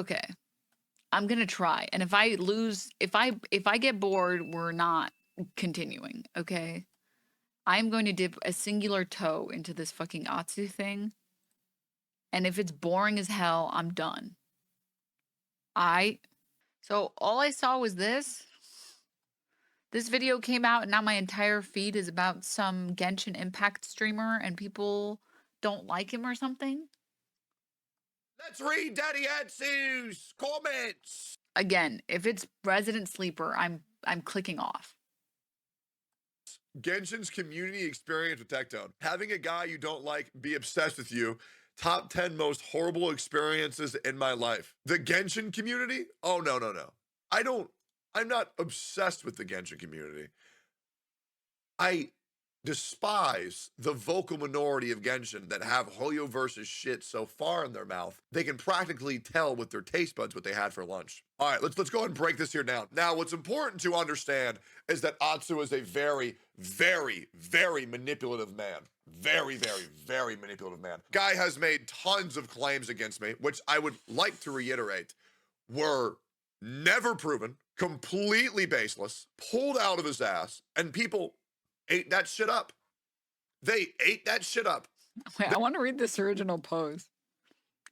Okay. I'm gonna try. And if I lose, if I get bored, we're not continuing, okay? I'm going to dip a singular toe into this fucking Atsu thing. And if it's boring as hell, I'm done. So all I saw was this. This video came out and now my entire feed is about some Genshin Impact streamer and people don't like him or something. Let's read Daddy Atsu's comments. Again, if it's Resident Sleeper, I'm clicking off. Genshin's community experience with Tectone. Having a guy you don't like be obsessed with you. Top 10 most horrible experiences in my life. The Genshin community? Oh, no. I'm not obsessed with the Genshin community. I despise the vocal minority of Genshin that have Hoyo versus shit so far in their mouth, they can practically tell with their taste buds what they had for lunch. All right, let's go ahead and break this here down. Now, what's important to understand is that Atsu is a very, very, very manipulative man. Very, very, very manipulative man. Guy has made tons of claims against me, which I would like to reiterate were never proven, completely baseless, pulled out of his ass, and people ate that shit up. They ate that shit up. Wait, I want to read this original post.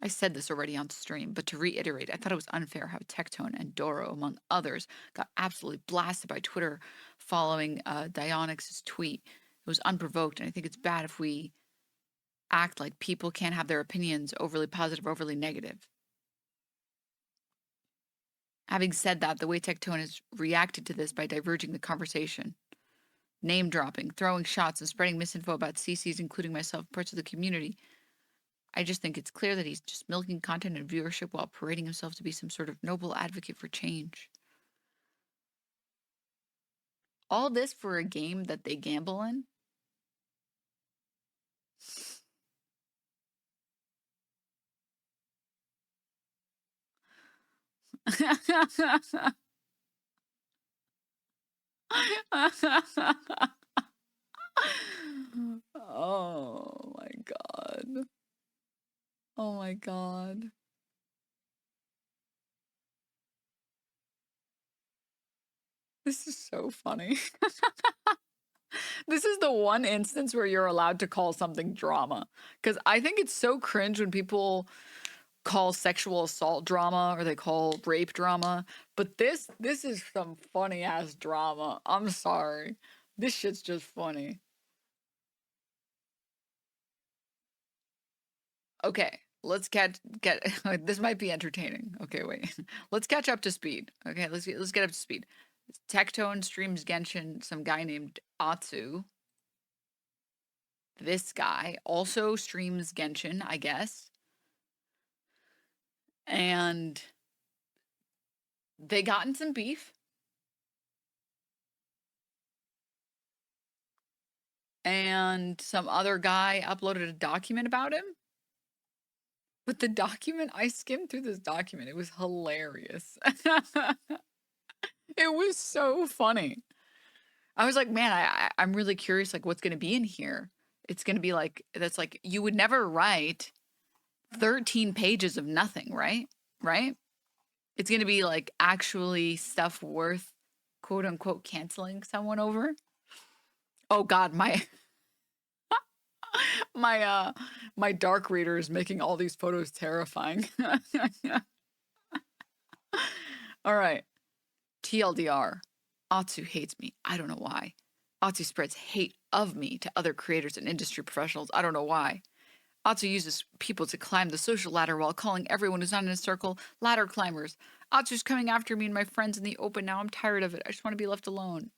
I said this already on stream, but to reiterate, I thought it was unfair how Tectone and Doro, among others, got absolutely blasted by Twitter following Dionix's tweet. It was unprovoked, and I think it's bad if we act like people can't have their opinions overly positive, overly negative. Having said that, the way Tectone has reacted to this by diverging the conversation, name dropping, throwing shots, and spreading misinfo about CCs, including myself, parts of the community, I just think it's clear that he's just milking content and viewership while parading himself to be some sort of noble advocate for change. All this for a game that they gamble in? Oh my god. Oh my god. This is so funny. This is the one instance where you're allowed to call something drama. Because I think it's so cringe when people call sexual assault drama or they call rape drama. But this is some funny ass drama. I'm sorry. This shit's just funny. Okay, let's get this might be entertaining. Okay, wait. Let's catch up to speed. Okay, let's get up to speed. Tectone streams Genshin, some guy named Atsu. This guy also streams Genshin, I guess. And they got in some beef. And some other guy uploaded a document about him. But the document, I skimmed through this document. It was hilarious. It was so funny. I was like, man, I'm really curious, like, what's going to be in here. It's going to be like, that's like, you would never write 13 pages of nothing, right? Right? It's going to be like actually stuff worth, quote unquote, canceling someone over. Oh God, my my dark reader is making all these photos terrifying. All right. TLDR. Atsu hates me. I don't know why. Atsu spreads hate of me to other creators and industry professionals. I don't know why. Atsu uses people to climb the social ladder while calling everyone who's not in his circle ladder climbers. Atsu's coming after me and my friends in the open now. I'm tired of it. I just want to be left alone.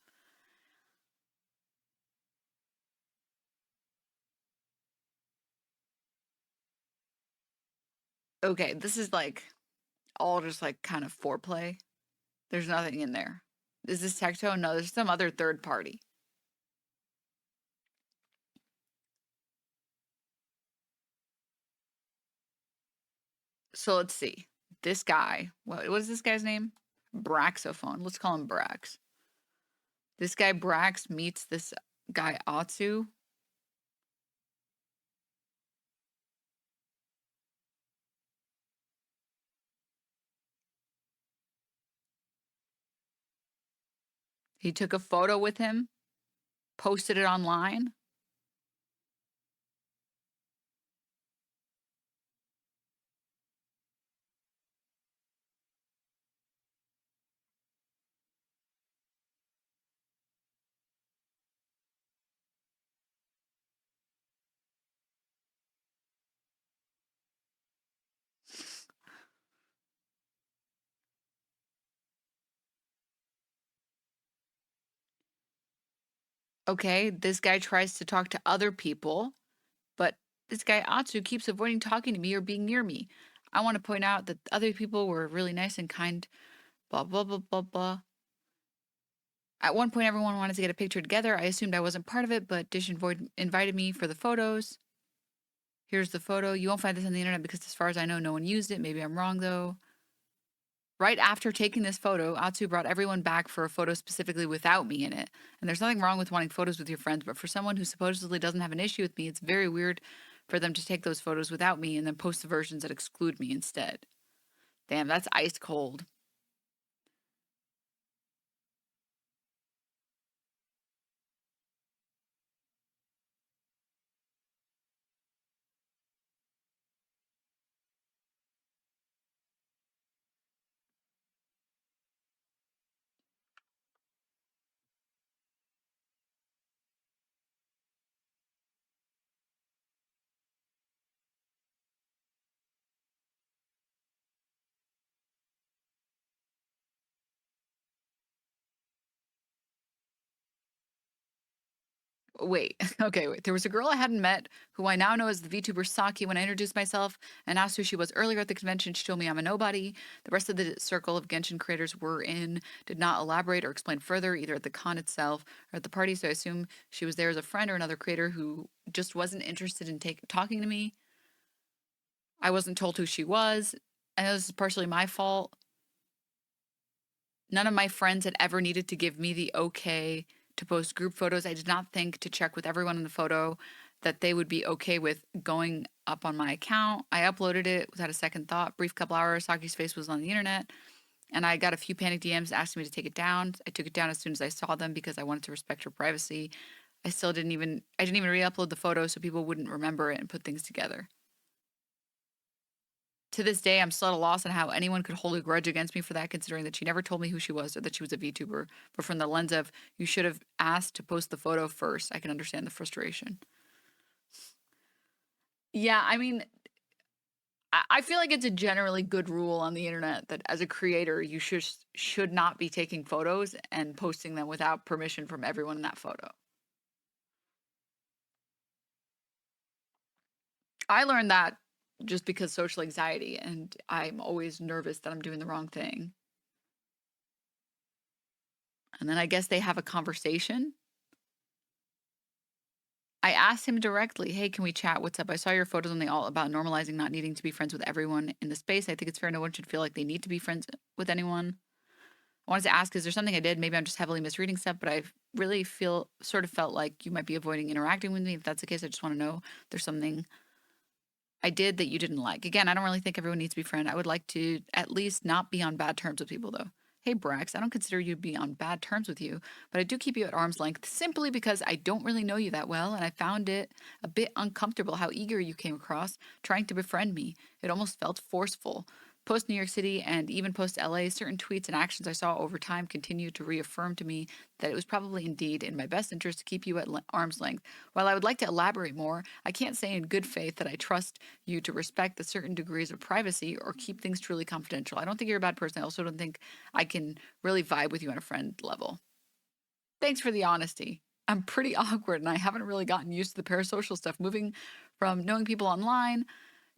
Okay, this is like all just like kind of foreplay. There's nothing in there. Is this Tectone? No, there's some other third party. So let's see. This guy, what is this guy's name? Braxophone. Let's call him Brax. This guy Brax meets this guy Atsu. He took a photo with him, posted it online. Okay, this guy tries to talk to other people, but this guy Atsu keeps avoiding talking to me or being near me. I want to point out that other people were really nice and kind, blah, blah, blah, blah, blah. At one point, everyone wanted to get a picture together. I assumed I wasn't part of it, but Dish invited me for the photos. Here's the photo. You won't find this on the internet because, as far as I know, no one used it. Maybe I'm wrong, though. Right after taking this photo, Atsu brought everyone back for a photo specifically without me in it. And there's nothing wrong with wanting photos with your friends, but for someone who supposedly doesn't have an issue with me, it's very weird for them to take those photos without me and then post the versions that exclude me instead. Damn, that's ice cold. Wait, okay, wait. There was a girl I hadn't met who I now know as the VTuber Saki. When I introduced myself and asked who she was earlier at the convention, she told me I'm a nobody. The rest of the circle of Genshin creators were in did not elaborate or explain further, either at the con itself or at the party, so I assume she was there as a friend or another creator who just wasn't interested in talking to me. I wasn't told who she was. I know this is partially my fault. None of my friends had ever needed to give me the okay to post group photos. I did not think to check with everyone in the photo that they would be okay with going up on my account. I uploaded it without a second thought. Brief couple hours, Saki's face was on the internet, and I got a few panic DMs asking me to take it down. I took it down as soon as I saw them because I wanted to respect her privacy. I didn't even re-upload the photo so people wouldn't remember it and put things together. To this day, I'm still at a loss on how anyone could hold a grudge against me for that, considering that she never told me who she was or that she was a VTuber. But from the lens of, you should have asked to post the photo first, I can understand the frustration. Yeah, I mean, I feel like it's a generally good rule on the internet that as a creator, you should not be taking photos and posting them without permission from everyone in that photo. I learned that just because social anxiety, and I'm always nervous that I'm doing the wrong thing. And then I guess they have a conversation. I asked him directly, "Hey, can we chat? What's up? I saw your photos on the alt about normalizing not needing to be friends with everyone in the space. I think it's fair no one should feel like they need to be friends with anyone. I wanted to ask, is there something I did? Maybe I'm just heavily misreading stuff, but I really felt like you might be avoiding interacting with me. If that's the case, I just want to know if there's something I did that you didn't like. Again, I don't really think everyone needs to be friends. I would like to at least not be on bad terms with people, though. Hey, Brax, I don't consider you to be on bad terms with you, but I do keep you at arm's length simply because I don't really know you that well, and I found it a bit uncomfortable how eager you came across trying to befriend me. It almost felt forceful. Post New York City and even post LA, certain tweets and actions I saw over time continued to reaffirm to me that it was probably indeed in my best interest to keep you at arm's length. While I would like to elaborate more, I can't say in good faith that I trust you to respect the certain degrees of privacy or keep things truly confidential. I don't think you're a bad person. I also don't think I can really vibe with you on a friend level. Thanks for the honesty. I'm pretty awkward and I haven't really gotten used to the parasocial stuff. Moving from knowing people online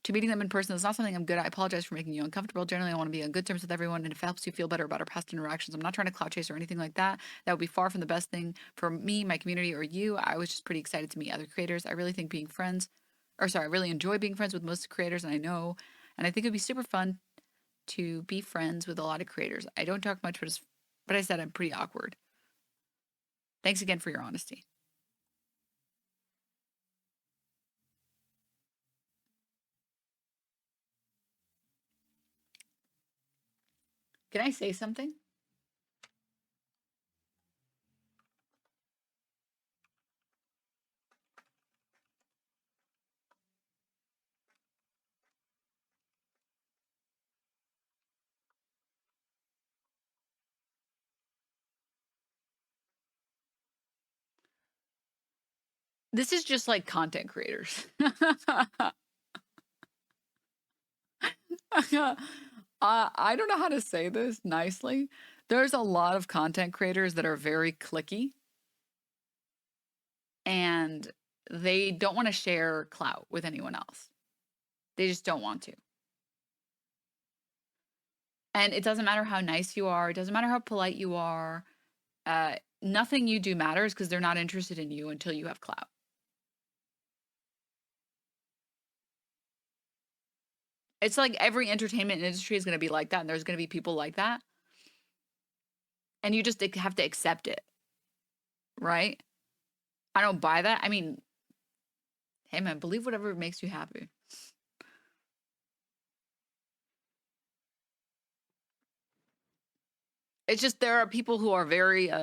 to meeting them in person is not something I'm good at. I apologize for making you uncomfortable. Generally, I want to be on good terms with everyone, and if it helps you feel better about our past interactions, I'm not trying to clout chase or anything like that. That would be far from the best thing for me, my community, or you. I was just pretty excited to meet other creators. I really enjoy being friends with most creators, and I think it'd be super fun to be friends with a lot of creators. I don't talk much, but I said I'm pretty awkward. Thanks again for your honesty. Can I say something? This is just like content creators. I don't know how to say this nicely. There's a lot of content creators that are very cliquey and they don't want to share clout with anyone else. They just don't want to. And it doesn't matter how nice you are, it doesn't matter how polite you are. Nothing you do matters because they're not interested in you until you have clout. It's like every entertainment industry is going to be like that, and there's going to be people like that. And you just have to accept it, right? I don't buy that. I mean, hey man, believe whatever makes you happy. It's just there are people who are very there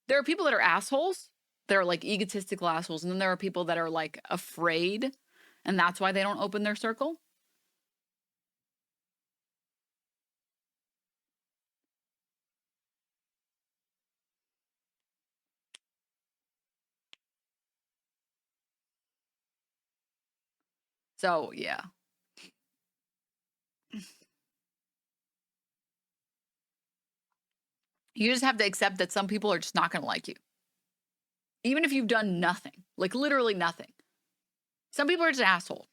are people that are assholes. They're like egotistical assholes, and then there are people that are like afraid, and that's why they don't open their circle. So, yeah. You just have to accept that some people are just not going to like you. Even if you've done nothing, like literally nothing. Some people are just assholes.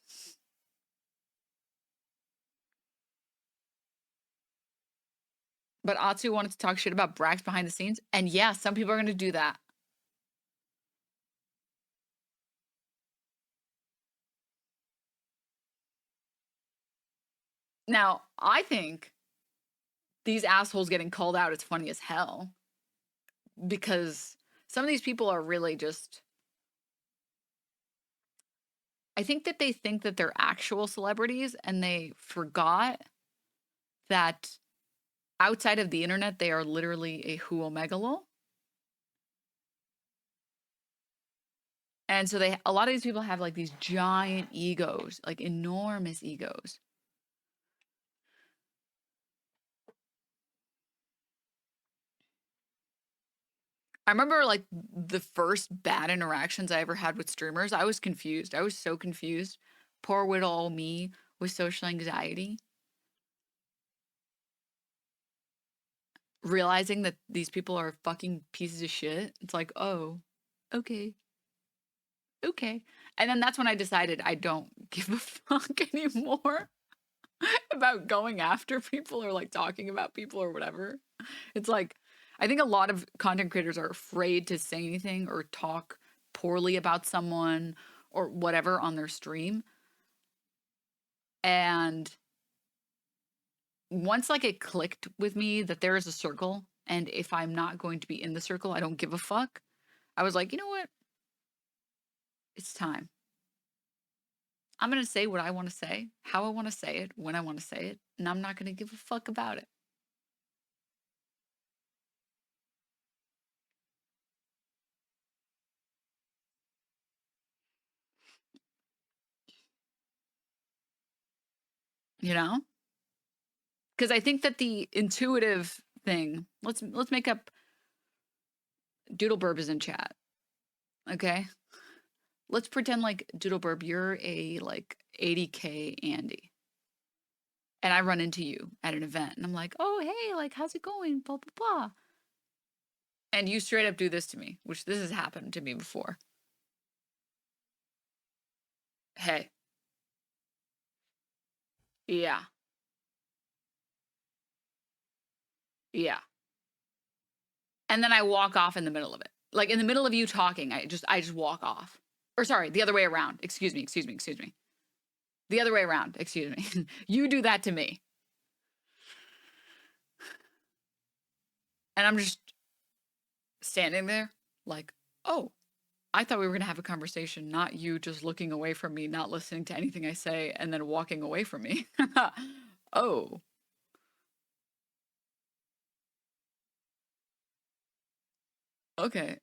But Atsu wanted to talk shit about Brax behind the scenes. And yeah, some people are going to do that. Now, I think these assholes getting called out is funny as hell. Because some of these people are really just... I think that they think that they're actual celebrities and they forgot that outside of the internet, they are literally a huomegalo. And so a lot of these people have like these giant egos, like enormous egos. I remember like the first bad interactions I ever had with streamers. I was confused. I was so confused. Poor little old me with social anxiety. Realizing that these people are fucking pieces of shit. It's like, oh, okay. Okay. And then that's when I decided I don't give a fuck anymore about going after people or like talking about people or whatever. It's like, I think a lot of content creators are afraid to say anything or talk poorly about someone or whatever on their stream. And once like it clicked with me that there is a circle, and if I'm not going to be in the circle, I don't give a fuck. I was like, you know what? It's time. I'm going to say what I want to say, how I want to say it, when I want to say it, and I'm not going to give a fuck about it. You know? Because I think that the intuitive thing, let's make up Doodleburb is in chat. Okay? Let's pretend like Doodleburb, you're a like 80K Andy. And I run into you at an event and I'm like, oh, hey, like, how's it going? Blah, blah, blah. And you straight up do this to me, which this has happened to me before. Hey. Yeah. Yeah. And then I walk off in the middle of it. Like in the middle of you talking, I just walk off. Or sorry, the other way around. Excuse me. The other way around. Excuse me. You do that to me. And I'm just standing there like, oh, I thought we were going to have a conversation, not you just looking away from me, not listening to anything I say, and then walking away from me. Oh. Okay.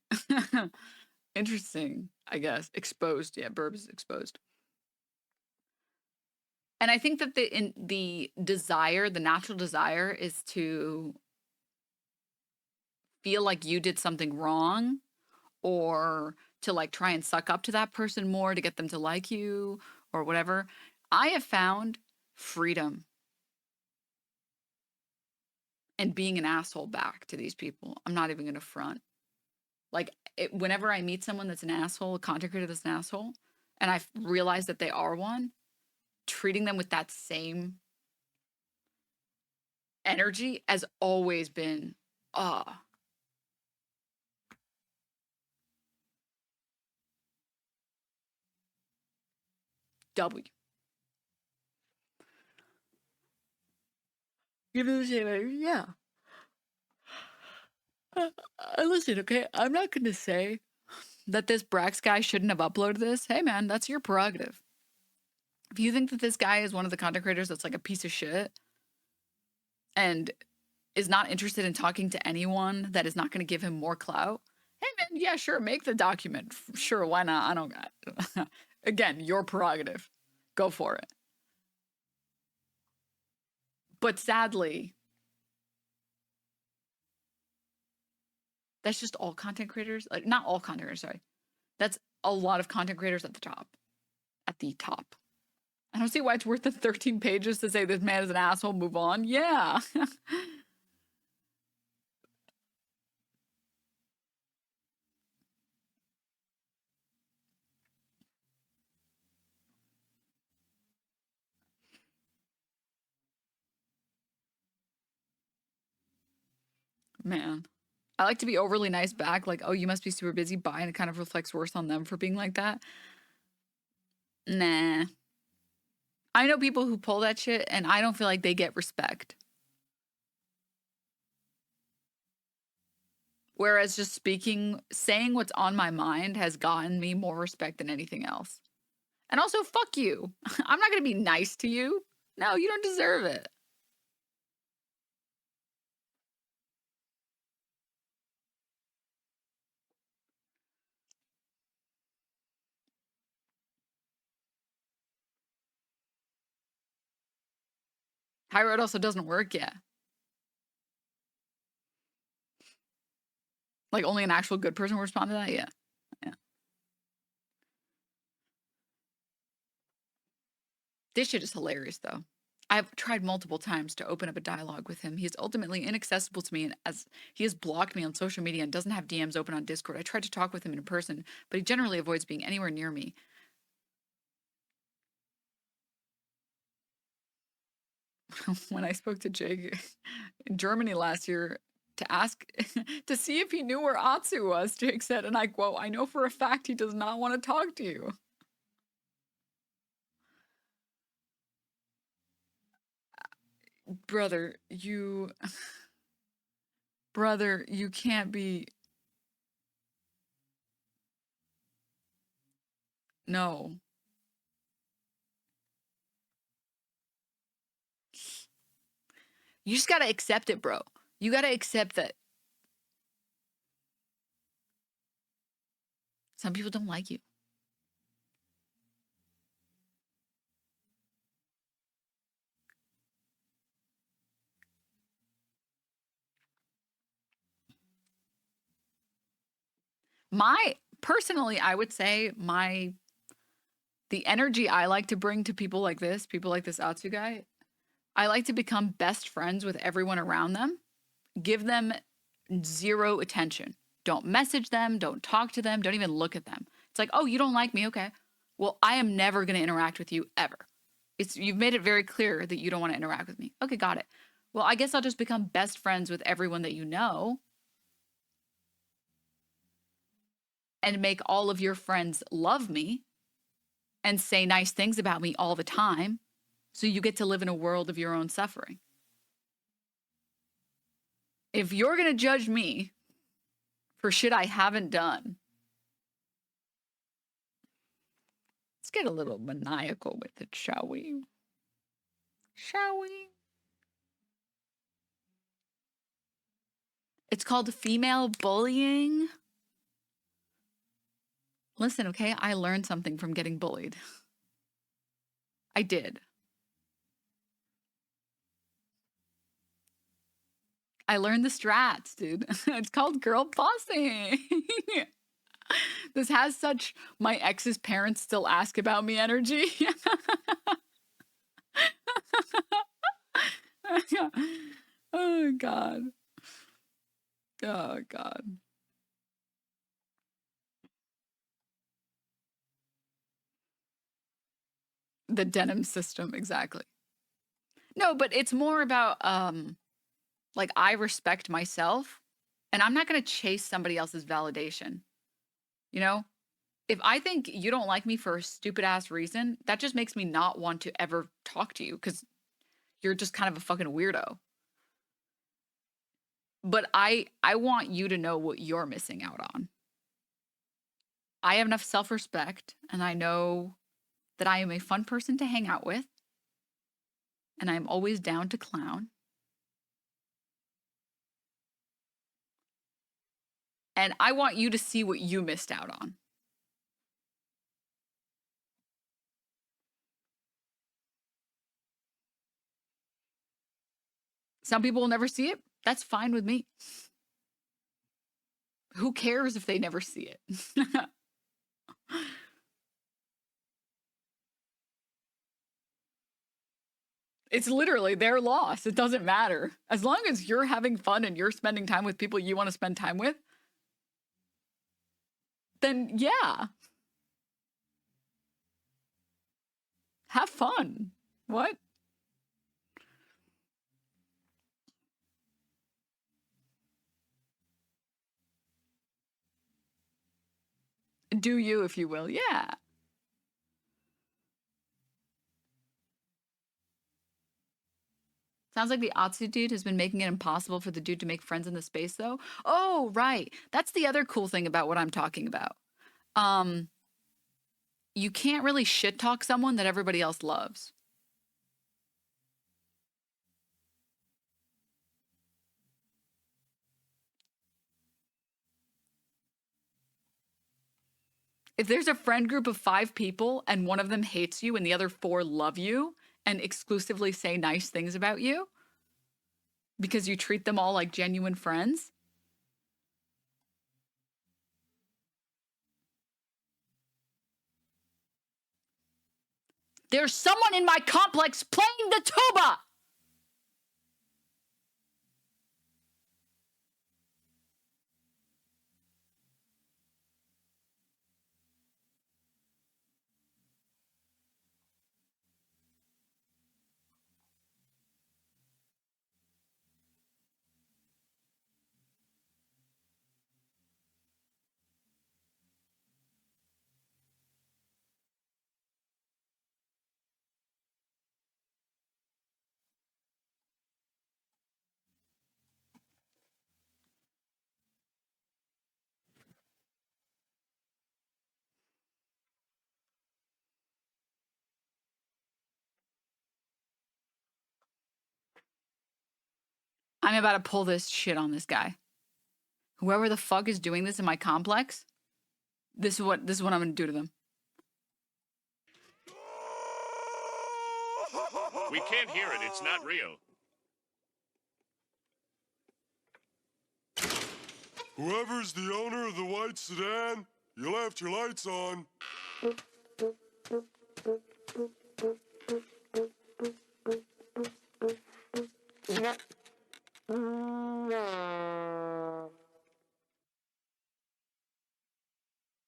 Interesting, I guess. Exposed. Yeah, Burb is exposed. And I think that the desire, the natural desire is to feel like you did something wrong or to like try and suck up to that person more to get them to like you or whatever. I have found freedom and being an asshole back to these people. I'm not even going to front. Like, whenever I meet someone that's an asshole, a content creator that's an asshole, and I realize that they are one, treating them with that same energy has always been, W. Give me the same, yeah. Listen, okay, I'm not going to say that this Brax guy shouldn't have uploaded this. Hey, man, that's your prerogative. If you think that this guy is one of the content creators that's like a piece of shit and is not interested in talking to anyone that is not going to give him more clout, hey, man, yeah, sure, make the document. Sure, why not? I don't got Again, your prerogative. Go for it. But sadly, that's just all content creators. Like, not all content creators, sorry. That's a lot of content creators at the top. At the top. I don't see why it's worth the 13 pages to say this man is an asshole, move on. Yeah. Man. I like to be overly nice back, like, oh, you must be super busy, bye, and it kind of reflects worse on them for being like that. Nah. I know people who pull that shit, and I don't feel like they get respect. Whereas just saying what's on my mind has gotten me more respect than anything else. And also, fuck you. I'm not gonna be nice to you. No, you don't deserve it. High road also doesn't work yet. Like, only an actual good person will respond to that? Yeah. Yeah. This shit is hilarious, though. I've tried multiple times to open up a dialogue with him. He is ultimately inaccessible to me, and as he has blocked me on social media and doesn't have DMs open on Discord. I tried to talk with him in person, but he generally avoids being anywhere near me. When I spoke to Jake in Germany last year to ask to see if he knew where Atsu was, Jake said, and I quote, "I know for a fact he does not want to talk to you." Brother, you can't be. No. You just gotta accept it, bro. You gotta accept that some people don't like you. Personally, I would say the energy I like to bring to people like this Atsu guy, I like to become best friends with everyone around them. Give them zero attention. Don't message them, don't talk to them, don't even look at them. It's like, oh, you don't like me, okay. Well, I am never going to interact with you ever. You've made it very clear that you don't want to interact with me. Okay, got it. Well, I guess I'll just become best friends with everyone that you know and make all of your friends love me and say nice things about me all the time, so you get to live in a world of your own suffering. If you're going to judge me for shit I haven't done, let's get a little maniacal with it, shall we? Shall we? It's called female bullying. Listen, okay, I learned something from getting bullied. I did. I learned the strats, dude. It's called girl bossing. This has such my ex's parents still ask about me energy. Oh God. Oh God. The denim system, exactly. No, but it's more about like I respect myself and I'm not going to chase somebody else's validation. You know? If I think you don't like me for a stupid ass reason, that just makes me not want to ever talk to you cuz you're just kind of a fucking weirdo. But I want you to know what you're missing out on. I have enough self-respect and I know that I am a fun person to hang out with and I'm always down to clown. And I want you to see what you missed out on. Some people will never see it. That's fine with me. Who cares if they never see it? It's literally their loss. It doesn't matter. As long as you're having fun and you're spending time with people you want to spend time with, then yeah. Have fun. What? Do you, if you will. Yeah. Sounds like the Otsu dude has been making it impossible for the dude to make friends in the space, though. Oh, right. That's the other cool thing about what I'm talking about. You can't really shit talk someone that everybody else loves. If there's a friend group of 5 people and one of them hates you and the other 4 love you and exclusively say nice things about you because you treat them all like genuine friends, there's someone in my complex playing the tuba. I'm about to pull this shit on this guy. Whoever the fuck is doing this in my complex, this is what I'm going to do to them. We can't hear it. It's not real. Whoever's the owner of the white sedan, you left your lights on.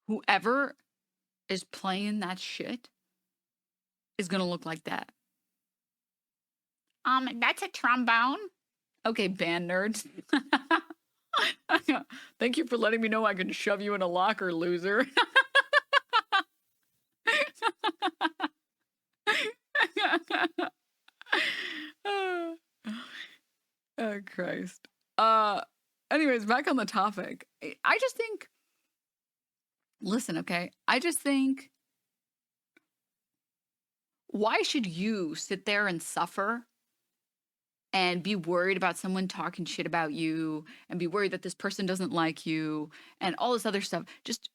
Whoever is playing that shit is going to look like that. That's a trombone. Okay, band nerds. Thank you for letting me know I can shove you in a locker, loser. Oh, Christ. Anyways, back on the topic. I just think, listen, okay? I just think, why should you sit there and suffer and be worried about someone talking shit about you and be worried that this person doesn't like you and all this other stuff? Just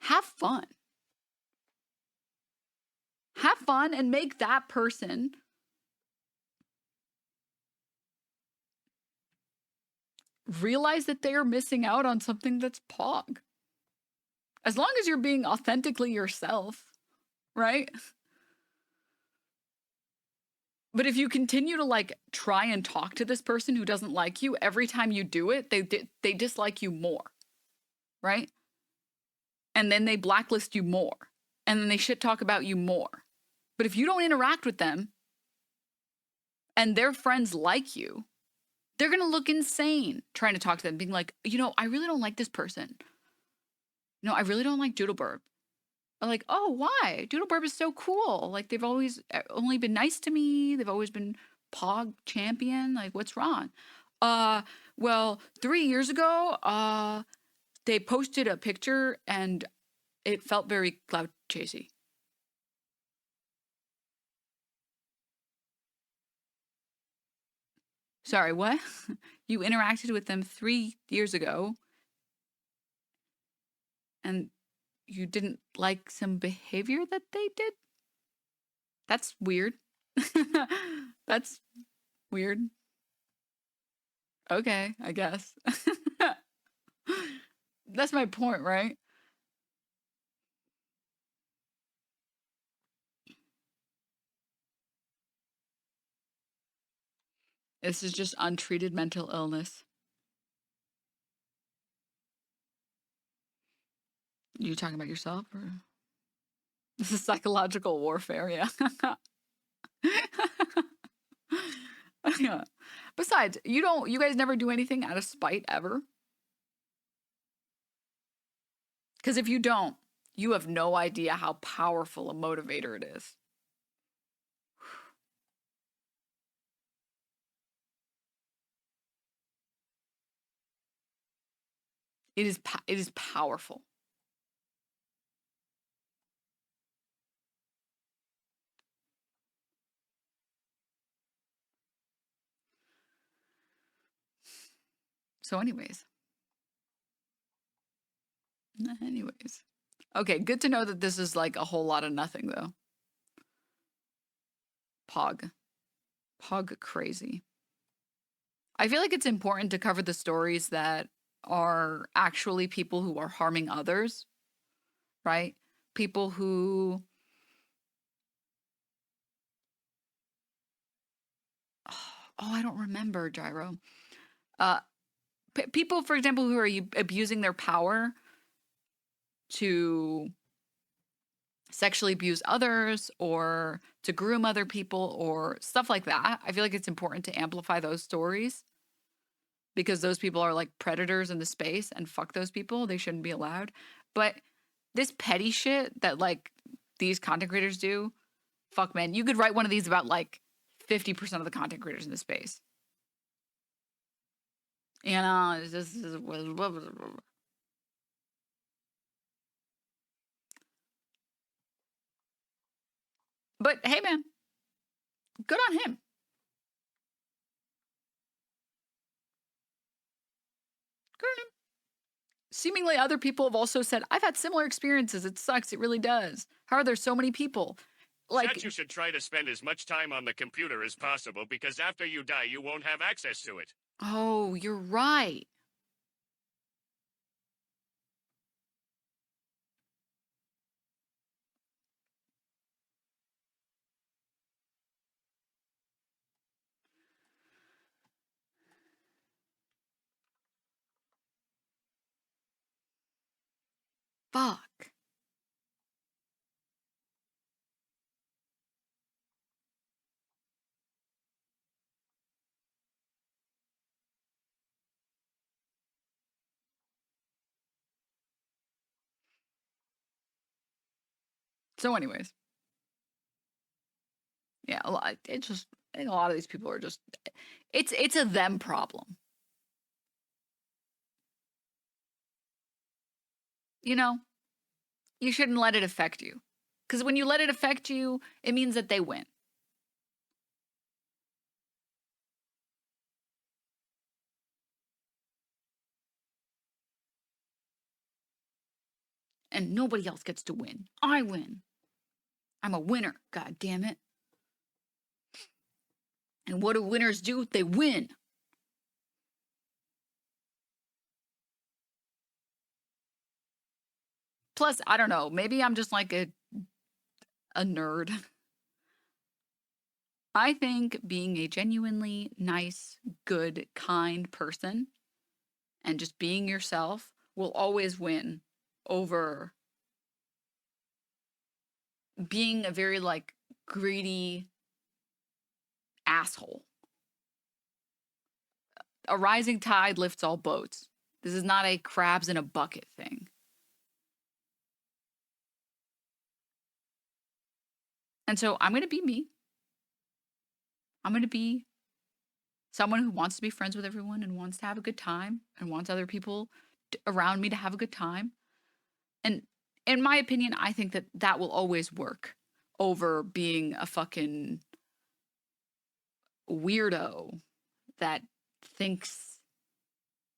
have fun. Have fun and make that person realize that they are missing out on something that's pog. As long as you're being authentically yourself, right? But if you continue to like try and talk to this person who doesn't like you, every time you do it, they dislike you more, right? And then they blacklist you more, and then they shit talk about you more. But if you don't interact with them and their friends like you, they're going to look insane trying to talk to them, being like, you know, I really don't like this person. No, I really don't like Doodleburb. I'm like, oh, why? Doodleburb is so cool. Like, they've always only been nice to me. They've always been Pog champion. Like, what's wrong? Well, 3 years ago, they posted a picture and it felt very cloud chasey. Sorry, what? You interacted with them 3 years ago and you didn't like some behavior that they did? That's weird. That's weird. Okay, I guess. That's my point, right? This is just untreated mental illness. You talking about yourself, or this is psychological warfare? Yeah. Yeah. Besides, you guys never do anything out of spite ever? Because if you don't, you have no idea how powerful a motivator it is. It is powerful. So anyways. Okay, good to know that this is like a whole lot of nothing though. Pog crazy. I feel like it's important to cover the stories that are actually people who are harming others, right? People who I don't remember, Gyro. People, for example, who are abusing their power to sexually abuse others or to groom other people or stuff like that. I feel like it's important to amplify those stories because those people are like predators in the space, and fuck those people. They shouldn't be allowed. But this petty shit that like these content creators do, fuck, man, you could write one of these about like 50% of the content creators in the space. You know, it's just but hey, man, good on him. Good on him. Seemingly other people have also said, I've had similar experiences. It sucks. It really does. How are there so many people? Like, Said you should try to spend as much time on the computer as possible because after you die, you won't have access to it. oh, you're right. Fuck. So, anyways, yeah, I think a lot of these people are just, it's a them problem. You know, you shouldn't let it affect you. Because when you let it affect you, it means that they win. And nobody else gets to win. I win. I'm a winner. God damn it. And what do winners do? They win. Plus, I don't know, maybe I'm just like a nerd. I think being a genuinely nice, good, kind person and just being yourself will always win over being a very like greedy asshole. A rising tide lifts all boats. This is not a crabs in a bucket thing. And so I'm going to be me. I'm going to be someone who wants to be friends with everyone and wants to have a good time and wants other people around me to have a good time. And in my opinion, I think that that will always work over being a fucking weirdo that thinks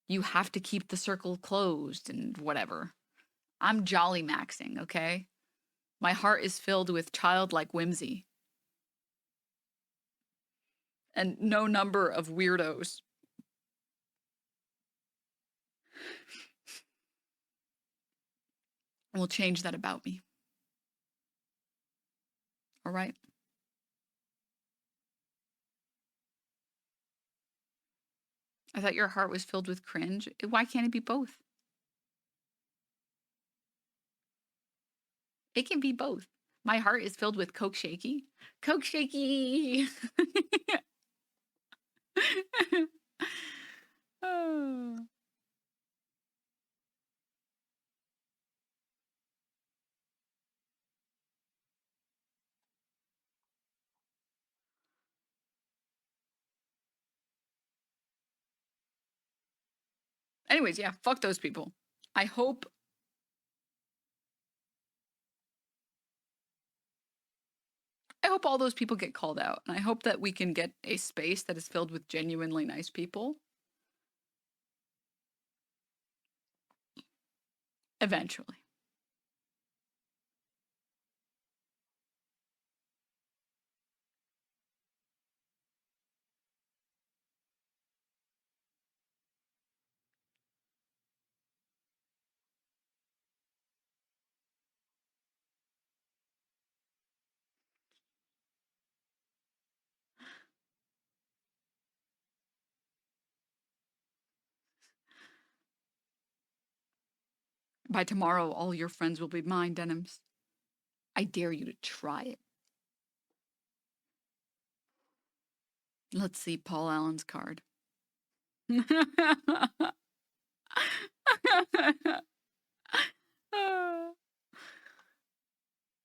you have to keep the circle closed and whatever. I'm jolly maxing, okay? My heart is filled with childlike whimsy. And no number of weirdos will change that about me. All right? I thought your heart was filled with cringe. Why can't it be both? It can be both. My heart is filled with Coke Shaky. Coke Shaky! Oh. Anyways, yeah, fuck those people. I hope all those people get called out. And I hope that we can get a space that is filled with genuinely nice people. Eventually. By tomorrow, all your friends will be mine, Denims. I dare you to try it. Let's see Paul Allen's card. Did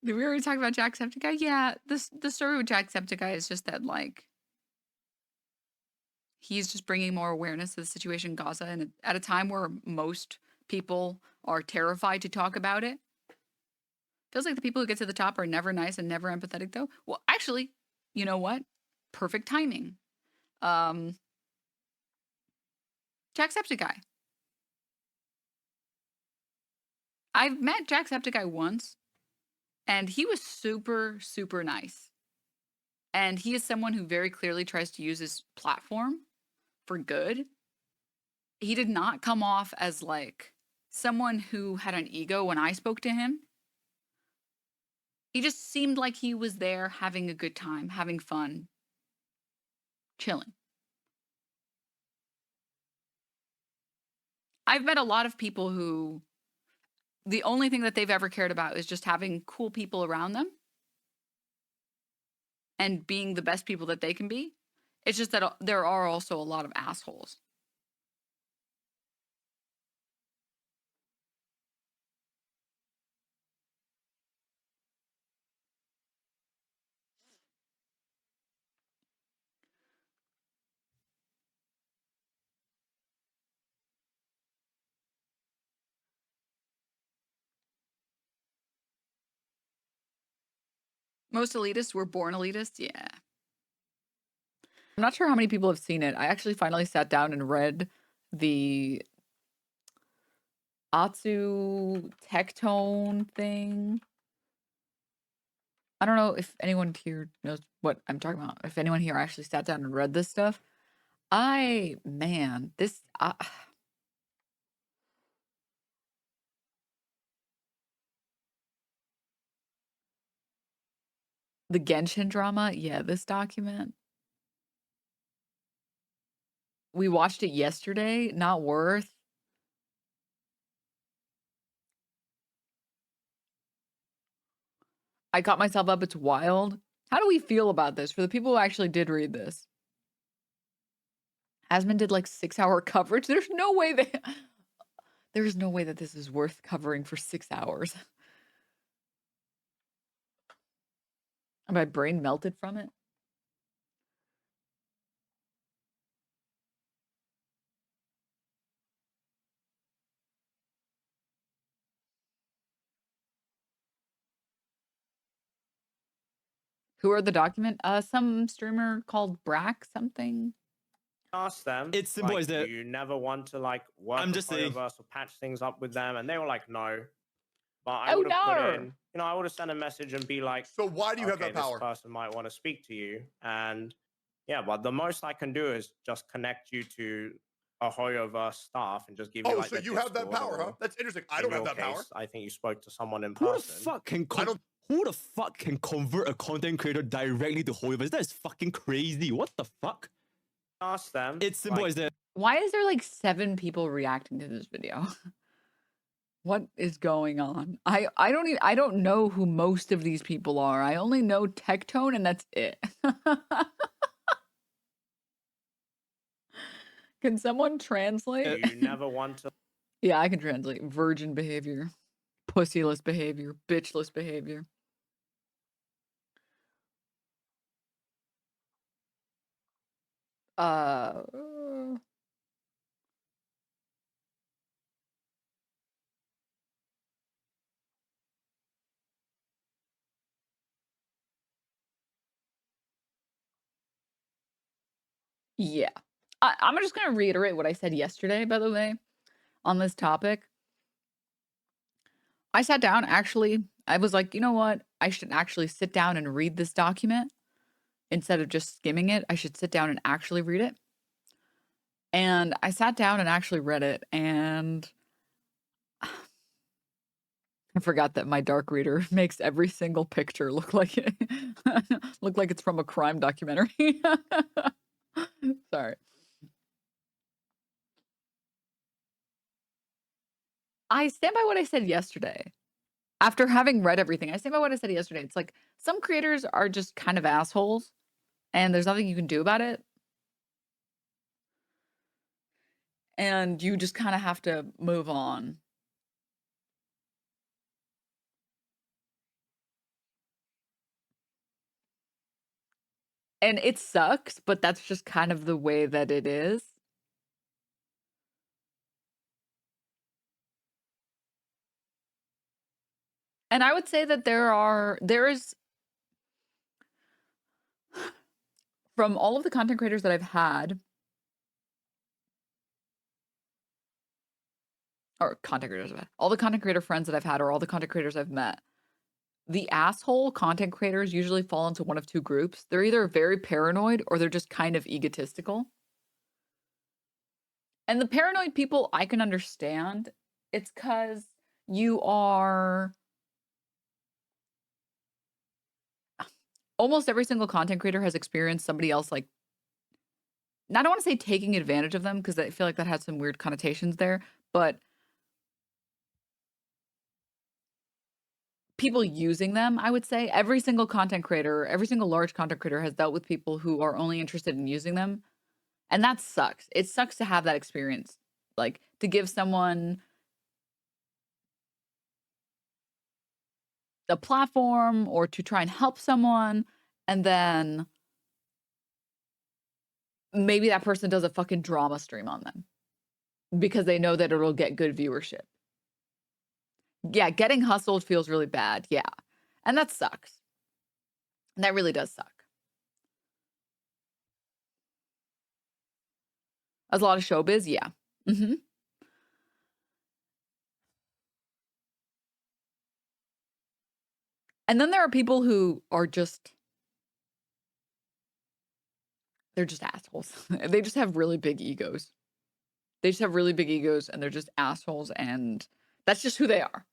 we already talk about Jacksepticeye? Yeah, the story with Jacksepticeye is just that, like, he's just bringing more awareness to the situation in Gaza, and at a time where most people are terrified to talk about it. Feels like the people who get to the top are never nice and never empathetic, though. Well, actually, you know what? Perfect timing. Jacksepticeye. I've met Jacksepticeye once, and he was super, super nice. And he is someone who very clearly tries to use his platform for good. He did not come off as like someone who had an ego when I spoke to him. He just seemed like he was there having a good time, having fun, chilling. I've met a lot of people who the only thing that they've ever cared about is just having cool people around them and being the best people that they can be. It's just that there are also a lot of assholes. Most elitists were born elitists. Yeah. I'm not sure how many people have seen it. I actually finally sat down and read the Atsu Tectone thing. I don't know if anyone here knows what I'm talking about. If anyone here actually sat down and read this stuff. The Genshin drama? Yeah, this document. We watched it yesterday. Not worth. I caught myself up. It's wild. How do we feel about this for the people who actually did read this? Asmund did like 6-hour coverage. There's no way there's no way that this is worth covering for 6 hours. My brain melted from it. Who are the document? Some streamer called Brack something. Ask them. It's simple as that. You never want to like work I'm with just saying. Hoyoverse or patch things up with them, and they were like, no. But I Oh, would have put no. in, I would have sent a message and be like, So why do you have okay, that power? this person might want to speak to you, and yeah, but the most I can do is just connect you to a Hoyoverse staff and just give you Oh, like. so the you have that Discord, power, huh? or That's interesting. I in don't have your that power. case, I think you spoke to someone in Who the person. fuck can I don't- who the fuck can convert a content creator directly to Hoyoverse? That is fucking crazy. What the fuck? Ask them. It's simple like, as that. Why is there like 7 people reacting to this video? What is going on? I don't know who most of these people are. I only know Tectone and that's it. Can someone translate? You never want to. Yeah, I can translate. Virgin behavior, pussyless behavior, bitchless behavior. Uh, yeah. I'm just going to reiterate what I said yesterday, by the way, on this topic. I sat down, actually, I was like, you know what? I should actually sit down and read this document instead of just skimming it. I should sit down and actually read it. And I sat down and actually read it, and I forgot that my dark reader makes every single picture look like it look like it's from a crime documentary. Sorry. I stand by what I said yesterday. After having read everything, I stand by what I said yesterday. It's like some creators are just kind of assholes, and there's nothing you can do about it. And you just kind of have to move on. And it sucks, but that's just kind of the way that it is. And I would say that there is from all of the content creators that I've had, or content creators I've had, all the content creator friends that I've had, or all the content creators I've met, the asshole content creators usually fall into one of 2 groups. They're either very paranoid or they're just kind of egotistical. And the paranoid people I can understand. It's because you are almost every single content creator has experienced somebody else like, I don't want to say taking advantage of them because I feel like that has some weird connotations there, but people using them, I would say. Every single content creator, every single large content creator has dealt with people who are only interested in using them. And that sucks. It sucks to have that experience. Like to give someone a platform or to try and help someone, and then maybe that person does a fucking drama stream on them because they know that it'll get good viewership. Yeah, getting hustled feels really bad. Yeah. And that sucks. And that really does suck. As a lot of showbiz, yeah. Mm-hmm. And then there are people who are just, they're just assholes. They just have really big egos. They just have really big egos and they're just assholes, and that's just who they are.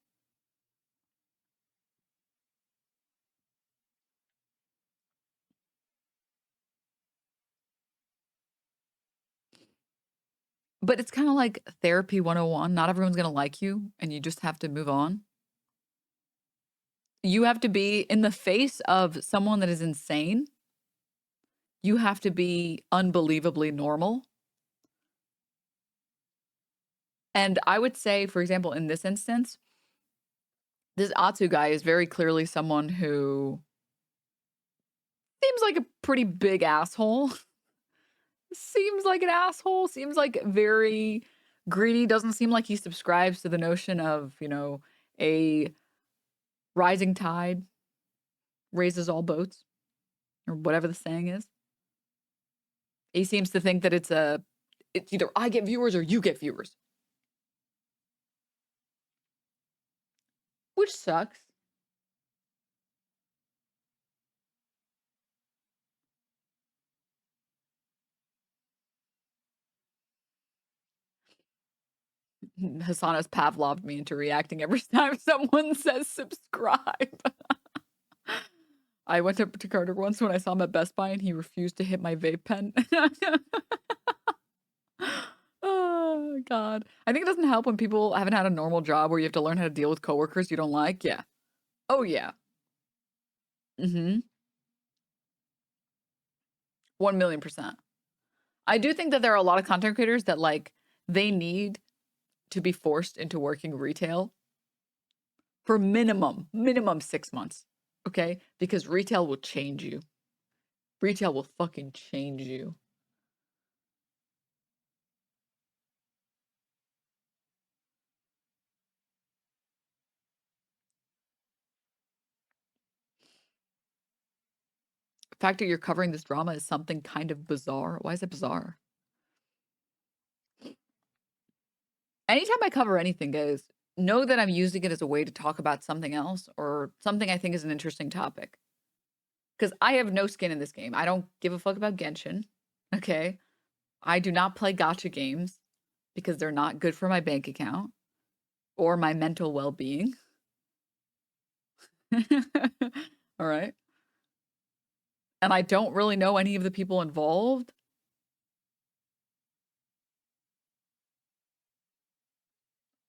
But it's kind of like therapy 101. Not everyone's going to like you, and you just have to move on. You have to be in the face of someone that is insane. You have to be unbelievably normal. And I would say, for example, in this instance, this Atsu guy is very clearly someone who seems like a pretty big asshole. Seems like an asshole. Seems like very greedy. Doesn't seem like he subscribes to the notion of, you know, a rising tide raises all boats, or whatever the saying is. He seems to think that it's either I get viewers or you get viewers. Which sucks. Hassan has Pavloved me into reacting every time someone says subscribe. I went up to Carter once when I saw him at Best Buy and he refused to hit my vape pen. Oh, God. I think it doesn't help when people haven't had a normal job where you have to learn how to deal with coworkers you don't like. Yeah. Oh, yeah. 1,000,000%. I do think that there are a lot of content creators that, like, they need to be forced into working retail for minimum 6 months, okay? Because retail will change you. Retail will fucking change you. The fact that you're covering this drama is something kind of bizarre. Why is it bizarre? Anytime I cover anything, guys, know that I'm using it as a way to talk about something else or something I think is an interesting topic. Because I have no skin in this game. I don't give a fuck about Genshin, okay? I do not play gacha games because they're not good for my bank account or my mental well-being. All right. And I don't really know any of the people involved.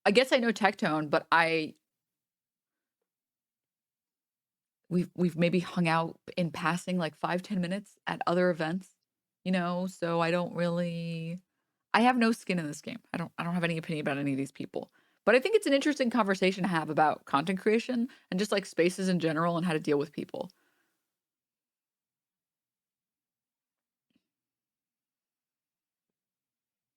I guess I know Tectone, but we've maybe hung out in passing like 5-10 minutes at other events, you know, so I have no skin in this game. I don't have any opinion about any of these people. But I think it's an interesting conversation to have about content creation and just like spaces in general and how to deal with people.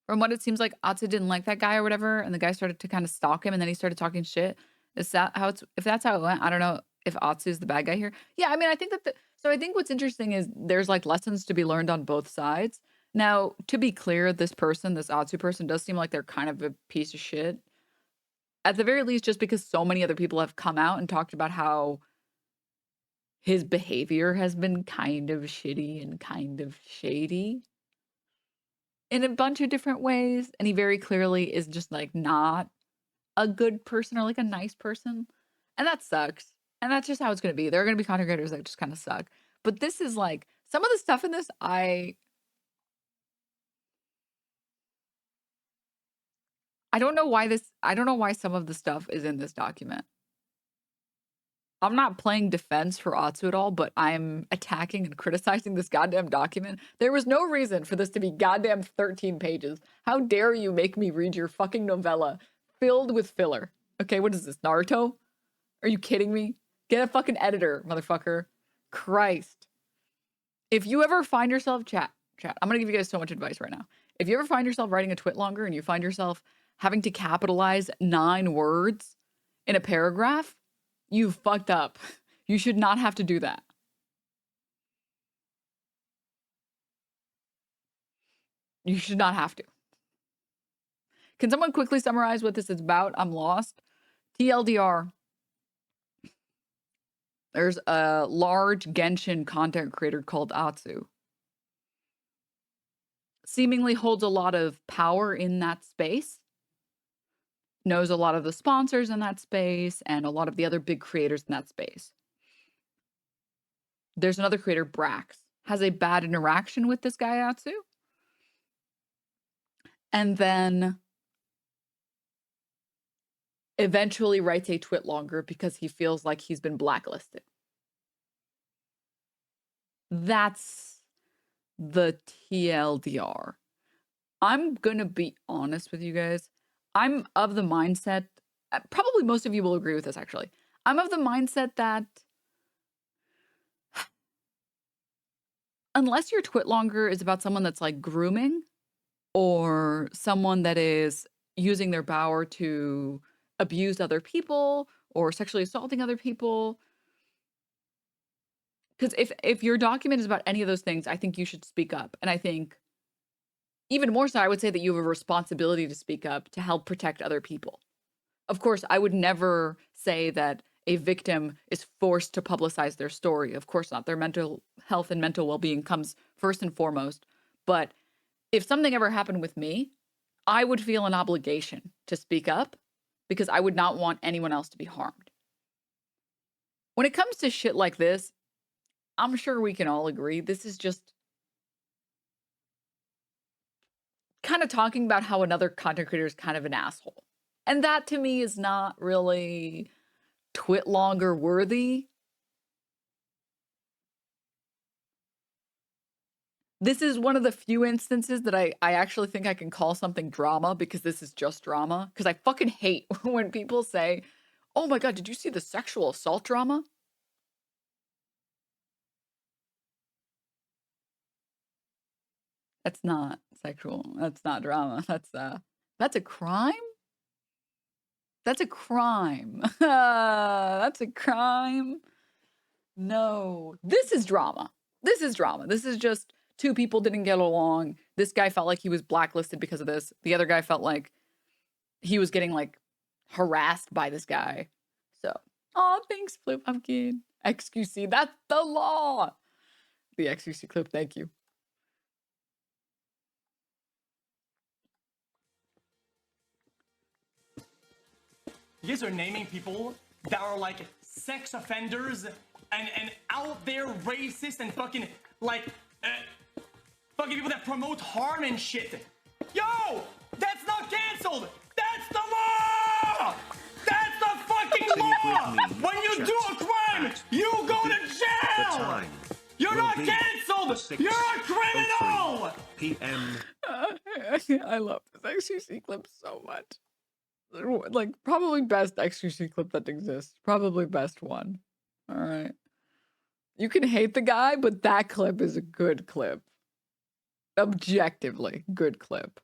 From what it seems like, Atsu didn't like that guy or whatever, and the guy started to kind of stalk him, and then he started talking shit. Is that how if that's how it went? I don't know if Atsu is the bad guy here. Yeah, I mean, I think that so I think what's interesting is there's like lessons to be learned on both sides. Now, to be clear, this Atsu person does seem like they're kind of a piece of shit. At the very least, just because so many other people have come out and talked about how his behavior has been kind of shitty and kind of shady in a bunch of different ways. And he very clearly is just like not a good person or like a nice person. And that sucks. And that's just how it's going to be. There are going to be content creators that just kind of suck. But this is like some of the stuff in this, I don't know why some of the stuff is in this document. I'm not playing defense for Atsu at all, but I'm attacking and criticizing this goddamn document. There was no reason for this to be goddamn 13 pages. How dare you make me read your fucking novella filled with filler? Okay, what is this, Naruto? Are you kidding me? Get a fucking editor, motherfucker. Christ. If you ever find yourself, chat, I'm gonna give you guys so much advice right now. If you ever find yourself writing a Twitlonger and you find yourself having to capitalize 9 words in a paragraph, you fucked up. You should not have to do that. You should not have to. Can someone quickly summarize what this is about? I'm lost. TLDR. There's a large Genshin content creator called Atsu. Seemingly holds a lot of power in that space. Knows a lot of the sponsors in that space and a lot of the other big creators in that space. There's another creator, Brax, has a bad interaction with this guy, Atsu. and then eventually writes a Twitlonger because he feels like he's been blacklisted. That's the TLDR. I'm going to be honest with you guys. I'm of the mindset, probably most of you will agree with this actually. I'm of the mindset that unless your Twitlonger is about someone that's like grooming or someone that is using their power to abuse other people or sexually assaulting other people, because if your document is about any of those things, I think you should speak up. And I think even more so, I would say that you have a responsibility to speak up to help protect other people. Of course, I would never say that a victim is forced to publicize their story. Of course not. Their mental health and mental well-being comes first and foremost. But if something ever happened with me, I would feel an obligation to speak up because I would not want anyone else to be harmed. When it comes to shit like this, I'm sure we can all agree this is just kind of talking about how another content creator is kind of an asshole. And that to me is not really Twitlonger worthy. This is one of the few instances that I actually think I can call something drama because this is just drama. Because I fucking hate when people say, oh my God, did you see the sexual assault drama? That's not sexual. That's not drama. That's a crime? That's a crime. That's a crime. No, this is drama. This is drama. This is just two people didn't get along. This guy felt like he was blacklisted because of this. The other guy felt like he was getting like harassed by this guy. So, oh, thanks, Flip Pumpkin. XQC, that's the law. The XQC clip, thank you. You guys are naming people that are like sex offenders and out there racist and fucking like fucking people that promote harm and shit. Yo, that's not canceled. That's the law. That's the fucking law. When you do a crime, you go to jail. You're not canceled. You're a criminal. PM. I love this XQC clip so much. Like, probably best XQC clip that exists. Probably best one. All right. You can hate the guy, but that clip is a good clip. Objectively, good clip.